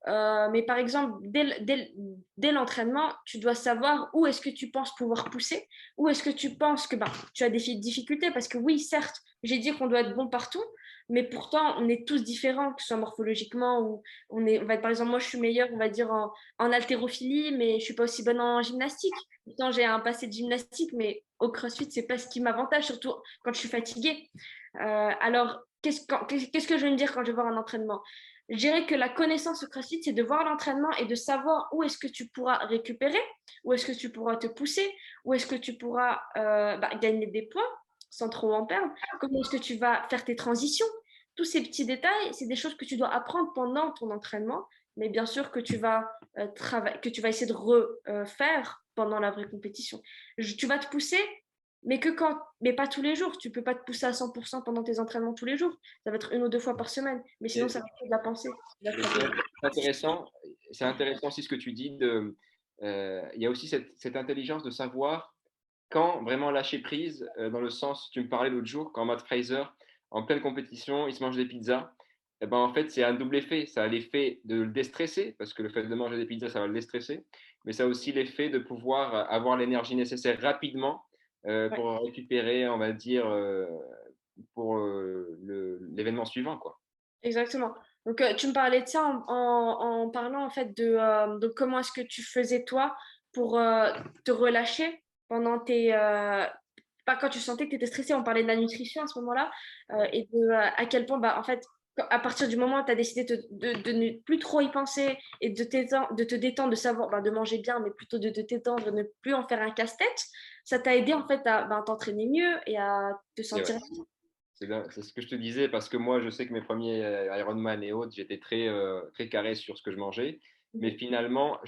[SPEAKER 2] Mais par exemple, dès l'entraînement, tu dois savoir où est-ce que tu penses pouvoir pousser, où est-ce que tu penses que bah, tu as des difficultés. Parce que oui, certes, j'ai dit qu'on doit être bon partout, mais pourtant, on est tous différents, que ce soit morphologiquement ou par exemple, moi, je suis meilleure, on va dire, en haltérophilie, mais je ne suis pas aussi bonne en gymnastique. Pourtant, j'ai un passé de gymnastique, mais au CrossFit, ce n'est pas ce qui m'avantage, surtout quand je suis fatiguée. Alors, qu'est-ce que je vais me dire quand je vais voir un entraînement? Je dirais que la connaissance au CrossFit, c'est de voir l'entraînement et de savoir où est-ce que tu pourras récupérer, où est-ce que tu pourras te pousser, où est-ce que tu pourras gagner des points sans trop en perdre, comment est-ce que tu vas faire tes transitions. Tous ces petits détails, c'est des choses que tu dois apprendre pendant ton entraînement, mais bien sûr que tu vas, que tu vas essayer de refaire pendant la vraie compétition. Tu vas te pousser, mais pas tous les jours. Tu ne peux pas te pousser à 100% pendant tes entraînements tous les jours. Ça va être une ou deux fois par semaine, mais sinon, ça va être de la pensée.
[SPEAKER 1] C'est intéressant, c'est intéressant aussi ce que tu dis. Il y a aussi cette intelligence de savoir quand vraiment lâcher prise, dans le sens, tu me parlais l'autre jour, quand Matt Fraser, en pleine compétition, il se mange des pizzas. Et ben, en fait, c'est un double effet. Ça a l'effet de le déstresser, parce que le fait de manger des pizzas, ça va le déstresser. Mais ça a aussi l'effet de pouvoir avoir l'énergie nécessaire rapidement
[SPEAKER 2] Ouais.
[SPEAKER 1] pour récupérer, on va dire, pour l'événement suivant, quoi.
[SPEAKER 2] Exactement. Donc, tu me parlais de ça en parlant en fait de comment est-ce que tu faisais toi pour te relâcher pendant pas quand tu sentais que tu étais stressé, on parlait de la nutrition à ce moment-là, et à quel point, bah, en fait, à partir du moment où tu as décidé de ne plus trop y penser et de te détendre, de savoir, bah, de manger bien, mais plutôt de te détendre, de ne plus en faire un casse-tête, ça t'a aidé en fait à bah, t'entraîner mieux et à te
[SPEAKER 1] Et ouais.
[SPEAKER 2] sentir bien.
[SPEAKER 1] C'est ce que je te disais, parce que moi, je sais que mes premiers Ironman et autres, j'étais très carré sur ce que je mangeais. Mais finalement,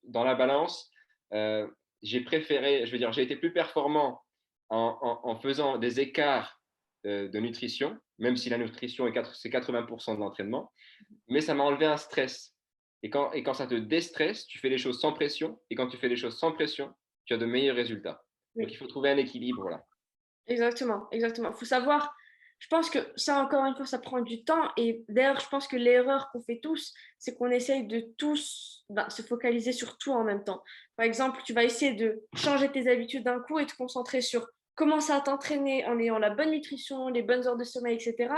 [SPEAKER 1] dans la balance, euh, j'ai préféré, je veux dire, j'ai été plus performant en faisant des écarts de nutrition, même si la nutrition c'est 80% de l'entraînement, mais ça m'a enlevé un stress. Et quand ça te déstresse, tu fais les choses sans pression. Et quand tu fais les choses sans pression, tu as de meilleurs résultats. Donc,
[SPEAKER 2] Oui.
[SPEAKER 1] il faut trouver un équilibre là.
[SPEAKER 2] Exactement, exactement. Il faut savoir, je pense que ça, encore une fois, ça prend du temps. Et d'ailleurs, je pense que l'erreur qu'on fait tous, c'est qu'on essaye de tous ben, se focaliser sur tout en même temps. Par exemple, tu vas essayer de changer tes habitudes d'un coup et te concentrer sur commencer à t'entraîner en ayant la bonne nutrition, les bonnes heures de sommeil, etc.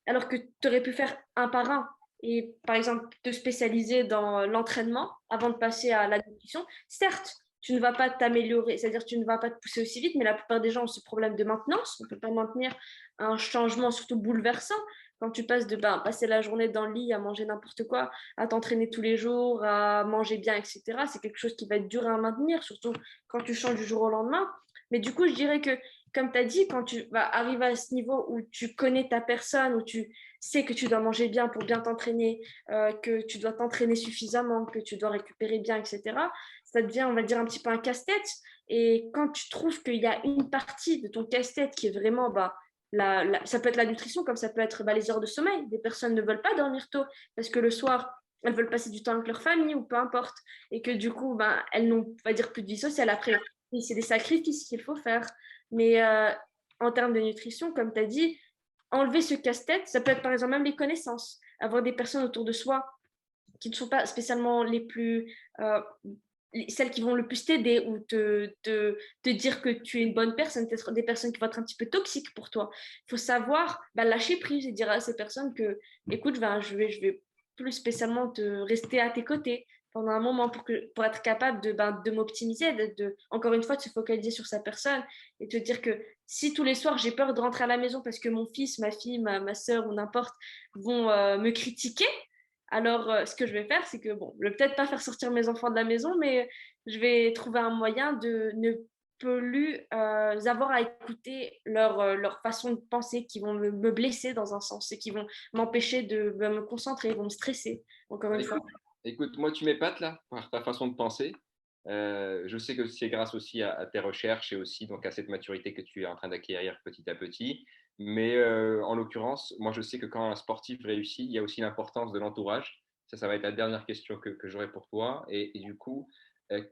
[SPEAKER 2] Alors que tu aurais pu faire un par un. Et par exemple, te spécialiser dans l'entraînement avant de passer à la nutrition. Certes, tu ne vas pas t'améliorer, c'est-à-dire que tu ne vas pas te pousser aussi vite, mais la plupart des gens ont ce problème de maintenance. On ne peut pas maintenir un changement surtout bouleversant quand tu passes de passer la journée dans le lit à manger n'importe quoi, à t'entraîner tous les jours, à manger bien, etc. C'est quelque chose qui va être dur à maintenir, surtout quand tu changes du jour au lendemain. Mais du coup, je dirais que, comme tu as dit, quand tu vas arriver à ce niveau où tu connais ta personne, où tu sais que tu dois manger bien pour bien t'entraîner, que tu dois t'entraîner suffisamment, que tu dois récupérer bien, etc., ça devient, on va dire, un petit peu un casse-tête. Et quand tu trouves qu'il y a une partie de ton casse-tête qui est vraiment, ça peut être la nutrition, comme ça peut être les heures de sommeil. Des personnes ne veulent pas dormir tôt parce que le soir, elles veulent passer du temps avec leur famille ou peu importe. Et que du coup, elles n'ont, on va dire, plus de vie sociale après. Et c'est des sacrifices qu'il faut faire. Mais en termes de nutrition, comme tu as dit, enlever ce casse-tête, ça peut être par exemple même les connaissances. Avoir des personnes autour de soi qui ne sont pas spécialement les plus celles qui vont le plus t'aider ou te dire que tu es une bonne personne, peut-être des personnes qui vont être un petit peu toxiques pour toi. Il faut savoir lâcher prise et dire à ces personnes que, écoute, je vais plus spécialement te rester à tes côtés pendant un moment pour être capable de m'optimiser, encore une fois, de se focaliser sur sa personne et te dire que si tous les soirs j'ai peur de rentrer à la maison parce que mon fils, ma fille, ma soeur ou n'importe vont me critiquer, alors ce que je vais faire, c'est que, bon, je vais peut-être pas faire sortir mes enfants de la maison, mais je vais trouver un moyen de ne plus avoir à écouter leur façon de penser qui vont me blesser dans un sens et qui vont m'empêcher de me concentrer, ils vont me stresser, encore
[SPEAKER 1] Bah,
[SPEAKER 2] une fois.
[SPEAKER 1] écoute, moi, tu m'épates là par ta façon de penser. Je sais que c'est grâce aussi à tes recherches et aussi donc à cette maturité que tu es en train d'acquérir petit à petit. Mais en l'occurrence, moi, je sais que quand un sportif réussit, il y a aussi l'importance de l'entourage. Ça va être la dernière question que j'aurai pour toi. Et du coup,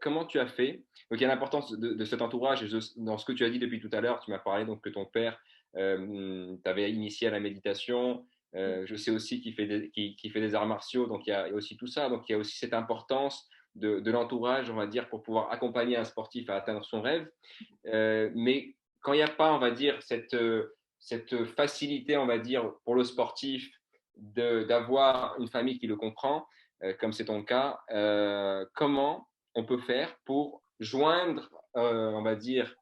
[SPEAKER 1] comment tu as fait? Donc, il y a l'importance de cet entourage. Dans ce que tu as dit depuis tout à l'heure, tu m'as parlé donc que ton père t'avait initié à la méditation. Je sais aussi qu'il fait des arts martiaux, donc il y a aussi tout ça. Donc il y a aussi cette importance de l'entourage, on va dire, pour pouvoir accompagner un sportif à atteindre son rêve. Mais quand il n'y a pas, on va dire, cette facilité, on va dire, pour le sportif d'avoir une famille qui le comprend, comme c'est ton cas, comment on peut faire pour joindre, on va dire,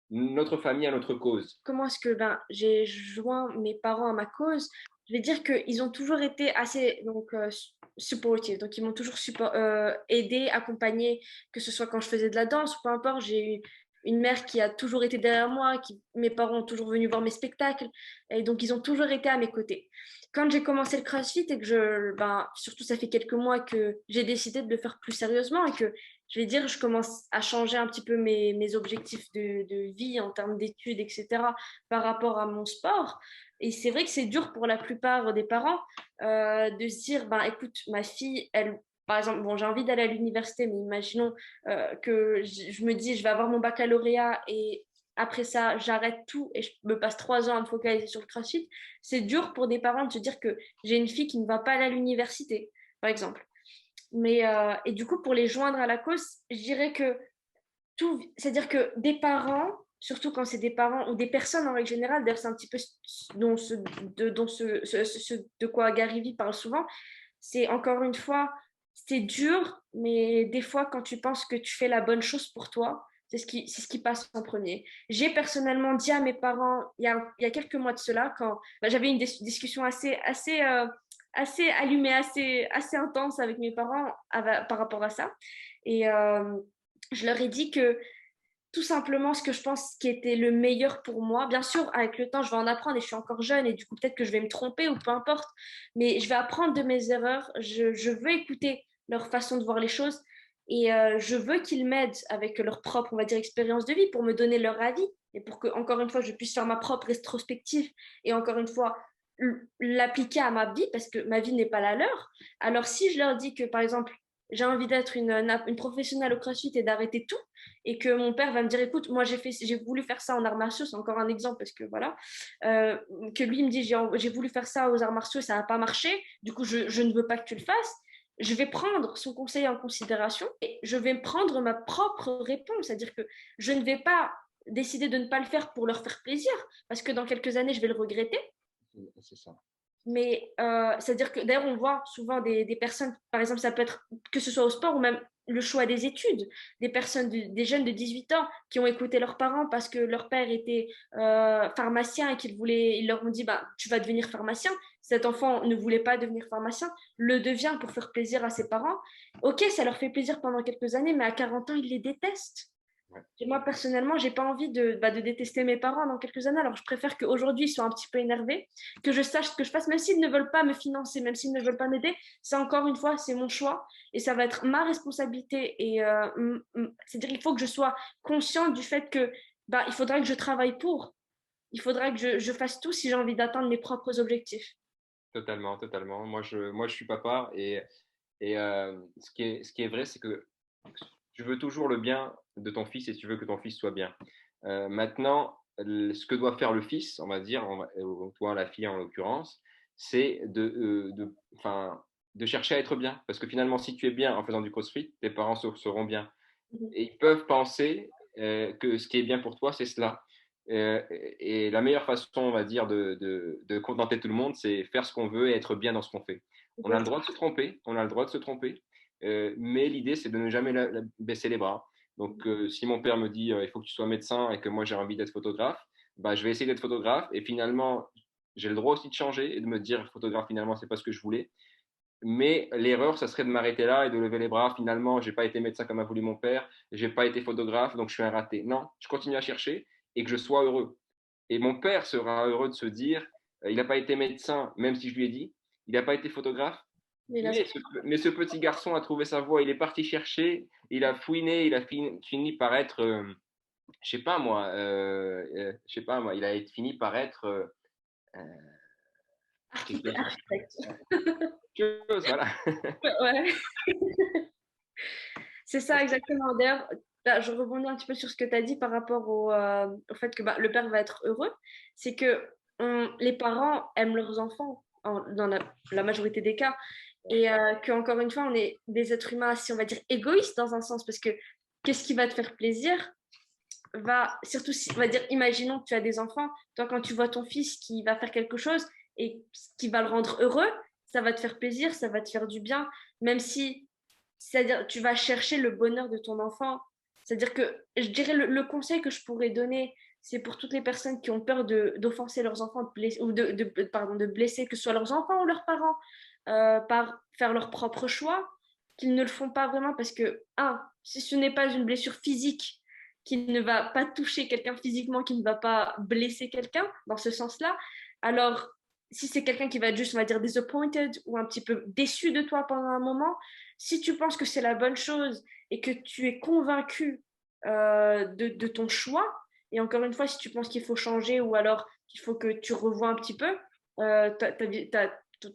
[SPEAKER 1] notre famille à notre cause?
[SPEAKER 2] Comment est-ce que j'ai joint mes parents à ma cause? Je vais dire qu'ils ont toujours été assez supportive. Donc, ils m'ont toujours aidé, accompagné, que ce soit quand je faisais de la danse ou peu importe. J'ai eu une mère qui a toujours été derrière moi, mes parents ont toujours venu voir mes spectacles. Et donc, ils ont toujours été à mes côtés. Quand j'ai commencé le CrossFit et que surtout ça fait quelques mois que j'ai décidé de le faire plus sérieusement et que je vais dire, je commence à changer un petit peu mes objectifs de vie en termes d'études, etc., par rapport à mon sport. Et c'est vrai que c'est dur pour la plupart des parents de se dire, écoute, ma fille, elle, par exemple, bon, j'ai envie d'aller à l'université, mais imaginons que je me dis, je vais avoir mon baccalauréat et après ça, j'arrête tout et je me passe 3 ans à me focaliser sur le CrossFit. C'est dur pour des parents de se dire que j'ai une fille qui ne va pas aller à l'université, par exemple. Et du coup, pour les joindre à la cause, je dirais que tout, c'est-à-dire que des parents, surtout quand c'est des parents ou des personnes en règle générale, d'ailleurs c'est un petit peu dont ce de quoi Gary Vee parle souvent, c'est encore une fois, c'est dur, mais des fois quand tu penses que tu fais la bonne chose pour toi, c'est ce qui passe en premier. J'ai personnellement dit à mes parents, il y a quelques mois de cela, quand j'avais une discussion assez allumée, assez intense avec mes parents par rapport à ça. Et je leur ai dit que tout simplement ce que je pense qui était le meilleur pour moi. Bien sûr, avec le temps, je vais en apprendre et je suis encore jeune et du coup, peut-être que je vais me tromper ou peu importe, mais je vais apprendre de mes erreurs. Je veux écouter leur façon de voir les choses et je veux qu'ils m'aident avec leur propre, on va dire, expérience de vie pour me donner leur avis et pour que, encore une fois, je puisse faire ma propre rétrospective et encore une fois, l'appliquer à ma vie parce que ma vie n'est pas la leur. Alors, si je leur dis que, par exemple, j'ai envie d'être une professionnelle au CrossFit et d'arrêter tout, et que mon père va me dire, écoute, moi j'ai voulu faire ça en arts martiaux, c'est encore un exemple parce que voilà, que lui me dit, j'ai voulu faire ça aux arts martiaux, ça n'a pas marché, du coup je ne veux pas que tu le fasses. Je vais prendre son conseil en considération et je vais prendre ma propre réponse, c'est-à-dire que je ne vais pas décider de ne pas le faire pour leur faire plaisir, parce que dans quelques années, je vais le regretter.
[SPEAKER 1] C'est ça.
[SPEAKER 2] Mais c'est-à-dire que d'ailleurs, on voit souvent des personnes, par exemple, ça peut être que ce soit au sport ou même le choix des études, des personnes, des jeunes de 18 ans qui ont écouté leurs parents parce que leur père était pharmacien et ils leur ont dit, tu vas devenir pharmacien. Cet enfant ne voulait pas devenir pharmacien, le devient pour faire plaisir à ses parents. Ok, ça leur fait plaisir pendant quelques années, mais à 40 ans, ils les détestent.
[SPEAKER 1] Ouais.
[SPEAKER 2] Et moi, personnellement, j'ai pas envie de détester mes parents dans quelques années. Alors, je préfère qu'aujourd'hui, ils soient un petit peu énervés, que je sache ce que je fasse, même s'ils ne veulent pas me financer, même s'ils ne veulent pas m'aider. C'est encore une fois, c'est mon choix et ça va être ma responsabilité. Et c'est-à-dire qu'il faut que je sois consciente du fait que il faudra que je travaille pour. Il faudra que je fasse tout si j'ai envie d'atteindre mes propres objectifs.
[SPEAKER 1] Totalement, totalement. Moi, je suis papa et ce qui est vrai, c'est que tu veux toujours le bien de ton fils et tu veux que ton fils soit bien. Maintenant, ce que doit faire le fils, on va dire, toi, la fille en l'occurrence, c'est enfin, de chercher à être bien. Parce que finalement, si tu es bien en faisant du crossfit, tes parents seront bien. Et ils peuvent penser que ce qui est bien pour toi, c'est cela. Et la meilleure façon, on va dire, de contenter tout le monde, c'est faire ce qu'on veut et être bien dans ce qu'on fait. On a le droit de se tromper, on a le droit de se tromper, Mais l'idée, c'est de ne jamais baisser les bras. Donc, si mon père me dit il faut que tu sois médecin et que moi j'ai envie d'être photographe, bah, je vais essayer d'être photographe. Et finalement, j'ai le droit aussi de changer et de me dire photographe, finalement, c'est pas ce que je voulais. Mais l'erreur, ça serait de m'arrêter là et de lever les bras. Finalement, j'ai pas été médecin comme a voulu mon père, j'ai pas été photographe, donc je suis un raté. Non, je continue à chercher et que je sois heureux. Et mon père sera heureux de se dire, il n'a pas été médecin, même si je lui ai dit, il n'a pas été photographe,
[SPEAKER 2] Mais là,
[SPEAKER 1] mais ce petit garçon a trouvé sa voie, il est parti chercher, il a fouiné, il a fini par être, je sais pas moi, je sais pas moi, il a fini par être
[SPEAKER 2] architecte.
[SPEAKER 1] quelque chose, voilà.
[SPEAKER 2] Ouais. C'est ça exactement. D'ailleurs, là, je rebondis un petit peu sur ce que tu as dit par rapport au fait que le père va être heureux. C'est que les parents aiment leurs enfants dans la majorité des cas. Et qu'encore une fois, on est des êtres humains assez, on va dire, égoïstes dans un sens. Parce que qu'est-ce qui va te faire plaisir surtout si, on va dire, imaginons que tu as des enfants. Toi, quand tu vois ton fils qui va faire quelque chose et qui va le rendre heureux, ça va te faire plaisir, ça va te faire du bien. Même si c'est-à-dire, tu vas chercher le bonheur de ton enfant. C'est-à-dire que je dirais le conseil que je pourrais donner, c'est pour toutes les personnes qui ont peur d'offenser leurs enfants, de blesser, ou pardon, de blesser, que ce soit leurs enfants ou leurs parents, par faire leur propre choix, qu'ils ne le font pas vraiment parce que, si ce n'est pas une blessure physique qui ne va pas toucher quelqu'un physiquement, qui ne va pas blesser quelqu'un dans ce sens-là, alors si c'est quelqu'un qui va être juste, on va dire, disappointed ou un petit peu déçu de toi pendant un moment, si tu penses que c'est la bonne chose et que tu es convaincu de ton choix, et encore une fois, si tu penses qu'il faut changer ou alors qu'il faut que tu revoies un petit peu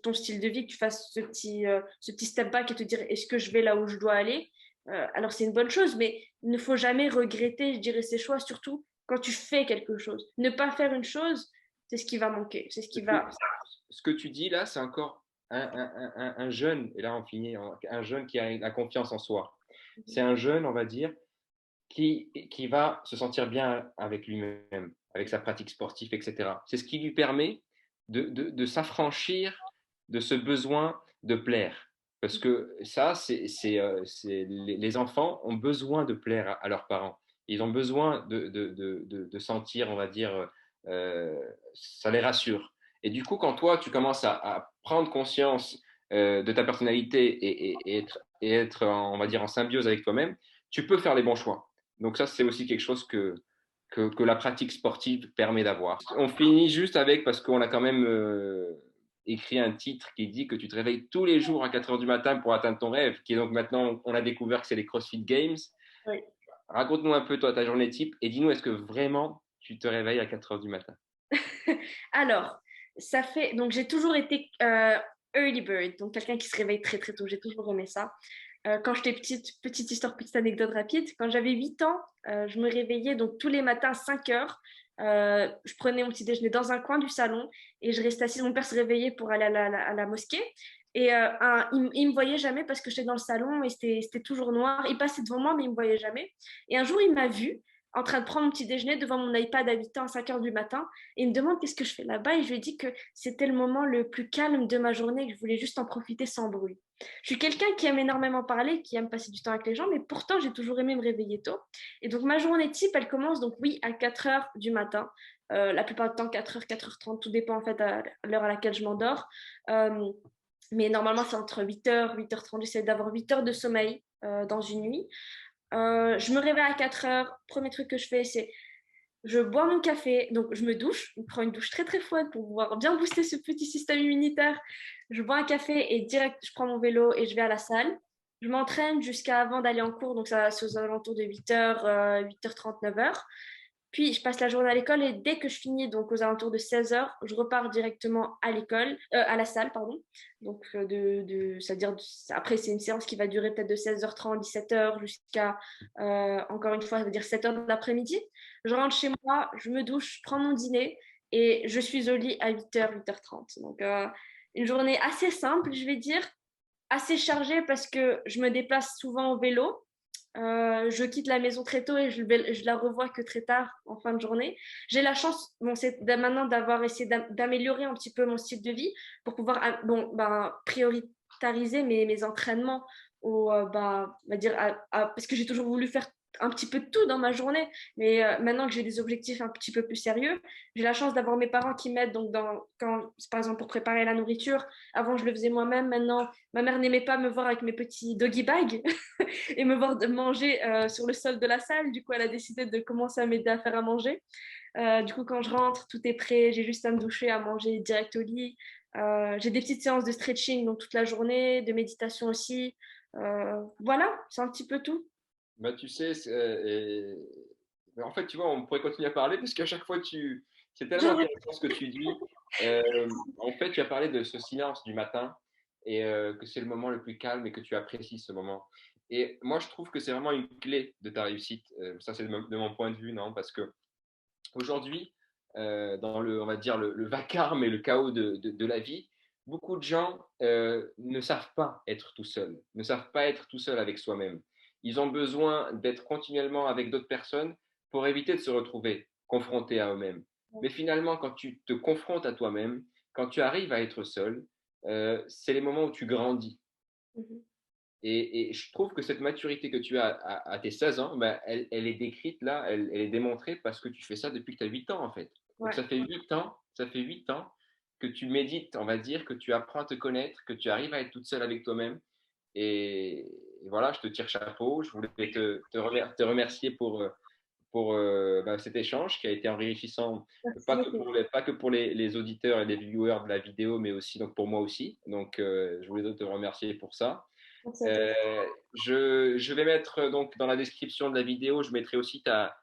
[SPEAKER 2] ton style de vie, que tu fasses ce petit step back et te dire est-ce que je vais là où je dois aller, alors c'est une bonne chose, mais il ne faut jamais regretter, je dirais, ses choix, surtout quand tu fais quelque chose. Ne pas faire une chose, c'est ce qui va manquer, c'est ce qui va...
[SPEAKER 1] Ce que tu dis là, c'est encore un jeune, et là on finit, un jeune qui a la confiance en soi. C'est un jeune, on va dire, qui va se sentir bien avec lui-même, avec sa pratique sportive, etc. C'est ce qui lui permet de s'affranchir de ce besoin de plaire. Parce que ça, les enfants ont besoin de plaire à leurs parents. Ils ont besoin de sentir, on va dire, ça les rassure. Et du coup, quand toi, tu commences à prendre conscience de ta personnalité et être on va dire, en symbiose avec toi-même, tu peux faire les bons choix. Donc ça, c'est aussi quelque chose que la pratique sportive permet d'avoir. On finit juste avec, parce qu'on a quand même écrit un titre qui dit que tu te réveilles tous les jours à 4 heures du matin pour atteindre ton rêve, qui est donc maintenant, on a découvert que c'est les CrossFit Games.
[SPEAKER 2] Oui.
[SPEAKER 1] Raconte-nous un peu toi ta journée type et dis-nous, est-ce que vraiment tu te réveilles à 4 heures du matin?
[SPEAKER 2] Alors, ça fait... Donc, j'ai toujours été early bird, donc quelqu'un qui se réveille très, très tôt. J'ai toujours aimé ça. Quand j'étais petite histoire, petite anecdote rapide, quand j'avais 8 ans, je me réveillais donc tous les matins à 5 heures. Je prenais mon petit déjeuner dans un coin du salon et je restais assise. Mon père se réveillait pour aller à la mosquée. Et il me voyait jamais parce que j'étais dans le salon et c'était toujours noir. Il passait devant moi, mais il me voyait jamais. Et un jour, il m'a vue en train de prendre mon petit déjeuner devant mon iPad à 8 ans à 5 heures du matin. Et il me demande qu'est-ce que je fais là-bas. Et je lui ai dit que c'était le moment le plus calme de ma journée, que je voulais juste en profiter sans bruit. Je suis quelqu'un qui aime énormément parler, qui aime passer du temps avec les gens, mais pourtant, j'ai toujours aimé me réveiller tôt. Et donc, ma journée type, elle commence donc, oui, à 4 heures du matin. La plupart du temps, 4 heures, 4h30, tout dépend en fait à l'heure à laquelle je m'endors. Mais normalement, c'est entre 8 heures, 8h30. J'essaie d'avoir 8 heures de sommeil dans une nuit. Je me réveille à 4 heures. Premier truc que je fais, c'est je bois mon café, donc je me douche, je prends une douche très très froide pour pouvoir bien booster ce petit système immunitaire. Je bois un café et direct, je prends mon vélo et je vais à la salle. Je m'entraîne jusqu'à avant d'aller en cours, donc ça c'est aux alentours de 8h, 8h30, 9h. Puis je passe la journée à l'école et dès que je finis, donc aux alentours de 16h, je repars directement à l'école, à la salle, pardon. Donc c'est-à-dire après c'est une séance qui va durer peut-être de 16h30, 17h jusqu'à encore une fois, ça veut dire 7h de l'après-midi. Je rentre chez moi, je me douche, je prends mon dîner et je suis au lit à 8h, 8h30. Donc une journée assez simple, je vais dire, assez chargée parce que je me déplace souvent au vélo. Je quitte la maison très tôt et je la revois que très tard en fin de journée. J'ai la chance, c'est maintenant d'avoir essayé d'améliorer un petit peu mon style de vie pour pouvoir prioriser mes entraînements on va dire, parce que j'ai toujours voulu faire un petit peu de tout dans ma journée, mais maintenant que j'ai des objectifs un petit peu plus sérieux, j'ai la chance d'avoir mes parents qui m'aident. Donc, par exemple, pour préparer la nourriture, avant je le faisais moi-même. Maintenant, ma mère n'aimait pas me voir avec mes petits doggy bags et me voir manger sur le sol de la salle. Du coup, elle a décidé de commencer à m'aider à faire à manger. Du coup, quand je rentre, tout est prêt. J'ai juste à me doucher, à manger direct au lit. J'ai des petites séances de stretching donc toute la journée, de méditation aussi. Voilà, c'est un petit peu tout.
[SPEAKER 1] Bah, tu sais, mais en fait, tu vois, on pourrait continuer à parler parce qu'à chaque fois, c'est tellement intéressant ce que tu dis. En fait, tu as parlé de ce silence du matin et que c'est le moment le plus calme et que tu apprécies ce moment. Et moi, je trouve que c'est vraiment une clé de ta réussite. Ça, c'est de mon point de vue, non? Parce que aujourd'hui, dans on va dire, le vacarme et le chaos de la vie, beaucoup de gens ne savent pas être tout seuls, ne savent pas être tout seuls avec soi-même. Ils ont besoin d'être continuellement avec d'autres personnes pour éviter de se retrouver confrontés à eux-mêmes. Mais finalement, quand tu te confrontes à toi-même, quand tu arrives à être seul, c'est les moments où tu grandis.
[SPEAKER 2] Mhm.
[SPEAKER 1] Et je trouve que cette maturité que tu as à tes 16 ans, ben, elle est décrite là, elle est démontrée parce que tu fais ça depuis que tu as 8 ans en fait. Donc
[SPEAKER 2] Ouais.
[SPEAKER 1] ça fait 8 ans que tu médites, on va dire, que tu apprends à te connaître, que tu arrives à être toute seule avec toi-même. Et voilà, je te tire chapeau. Je voulais te remercier pour ben, cet échange qui a été enrichissant,
[SPEAKER 2] Merci beaucoup.
[SPEAKER 1] pas que pour les auditeurs et les viewers de la vidéo, mais aussi donc pour moi aussi. Donc, je voulais te remercier pour ça.
[SPEAKER 2] Merci à toi.
[SPEAKER 1] Euh, je vais mettre donc dans la description de la vidéo, je mettrai aussi ta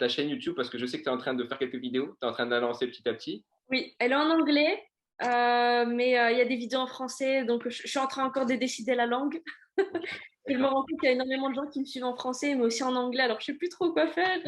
[SPEAKER 1] chaîne YouTube parce que je sais que tu es en train de faire quelques vidéos, tu es en train de la lancer petit à petit.
[SPEAKER 2] Oui, elle est en anglais, mais il y a des vidéos en français, donc je suis en train encore de décider la langue.
[SPEAKER 1] Ok,
[SPEAKER 2] Je me
[SPEAKER 1] d'accord.
[SPEAKER 2] rends compte qu'il y a énormément de gens qui me suivent en français, mais aussi en anglais, alors je ne sais plus trop quoi faire.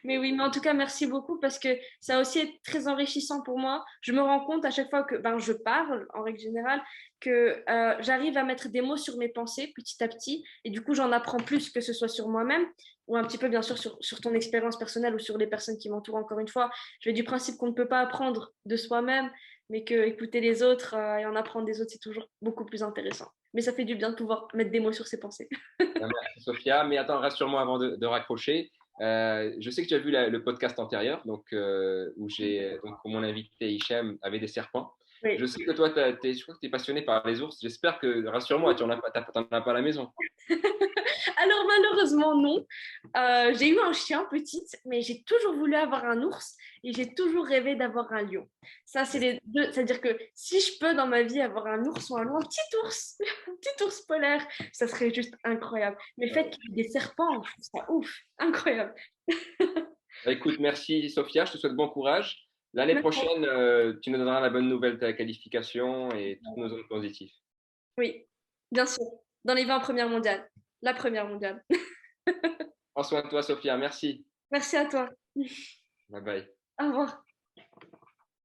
[SPEAKER 2] Mais oui, mais en tout cas, merci beaucoup parce que ça a aussi été très enrichissant pour moi. Je me rends compte à chaque fois que je parle, en règle générale, que j'arrive à mettre des mots sur mes pensées petit à petit. Et du coup, j'en apprends plus, que ce soit sur moi-même ou un petit peu, bien sûr, sur ton expérience personnelle ou sur les personnes qui m'entourent. Encore une fois, je vais du principe qu'on ne peut pas apprendre de soi-même, mais que écouter les autres et en apprendre des autres, c'est toujours beaucoup plus intéressant. Mais ça fait du bien de pouvoir mettre des mots sur ses pensées.
[SPEAKER 1] Merci Sophia. Mais attends, rassure-moi avant de raccrocher. Je sais que tu as vu le podcast antérieur, donc, où mon invité Hichem avait des serpents. Je
[SPEAKER 2] Oui.
[SPEAKER 1] sais que toi, je crois que tu es passionné par les ours. J'espère que, rassure-moi, tu n'en as pas, t'en as pas à la maison.
[SPEAKER 2] Alors malheureusement non. J'ai eu un chien petite, mais j'ai toujours voulu avoir un ours et j'ai toujours rêvé d'avoir un lion. Ça c'est les deux. C'est-à-dire que si je peux dans ma vie avoir un ours ou un lion, un petit ours, un petit ours polaire, ça serait juste incroyable. Mais le fait qu'il y ait des serpents, je trouve ça ouf, incroyable.
[SPEAKER 1] Bah, écoute, merci Sophia, je te souhaite bon courage. L'année prochaine, tu nous donneras la bonne nouvelle de ta qualification et toutes nos zones positives.
[SPEAKER 2] Oui, bien sûr. Dans les 20 premières mondiales. La première mondiale.
[SPEAKER 1] Prends soin de toi, Sophia. Merci.
[SPEAKER 2] Merci à toi.
[SPEAKER 1] Bye bye.
[SPEAKER 2] Au revoir.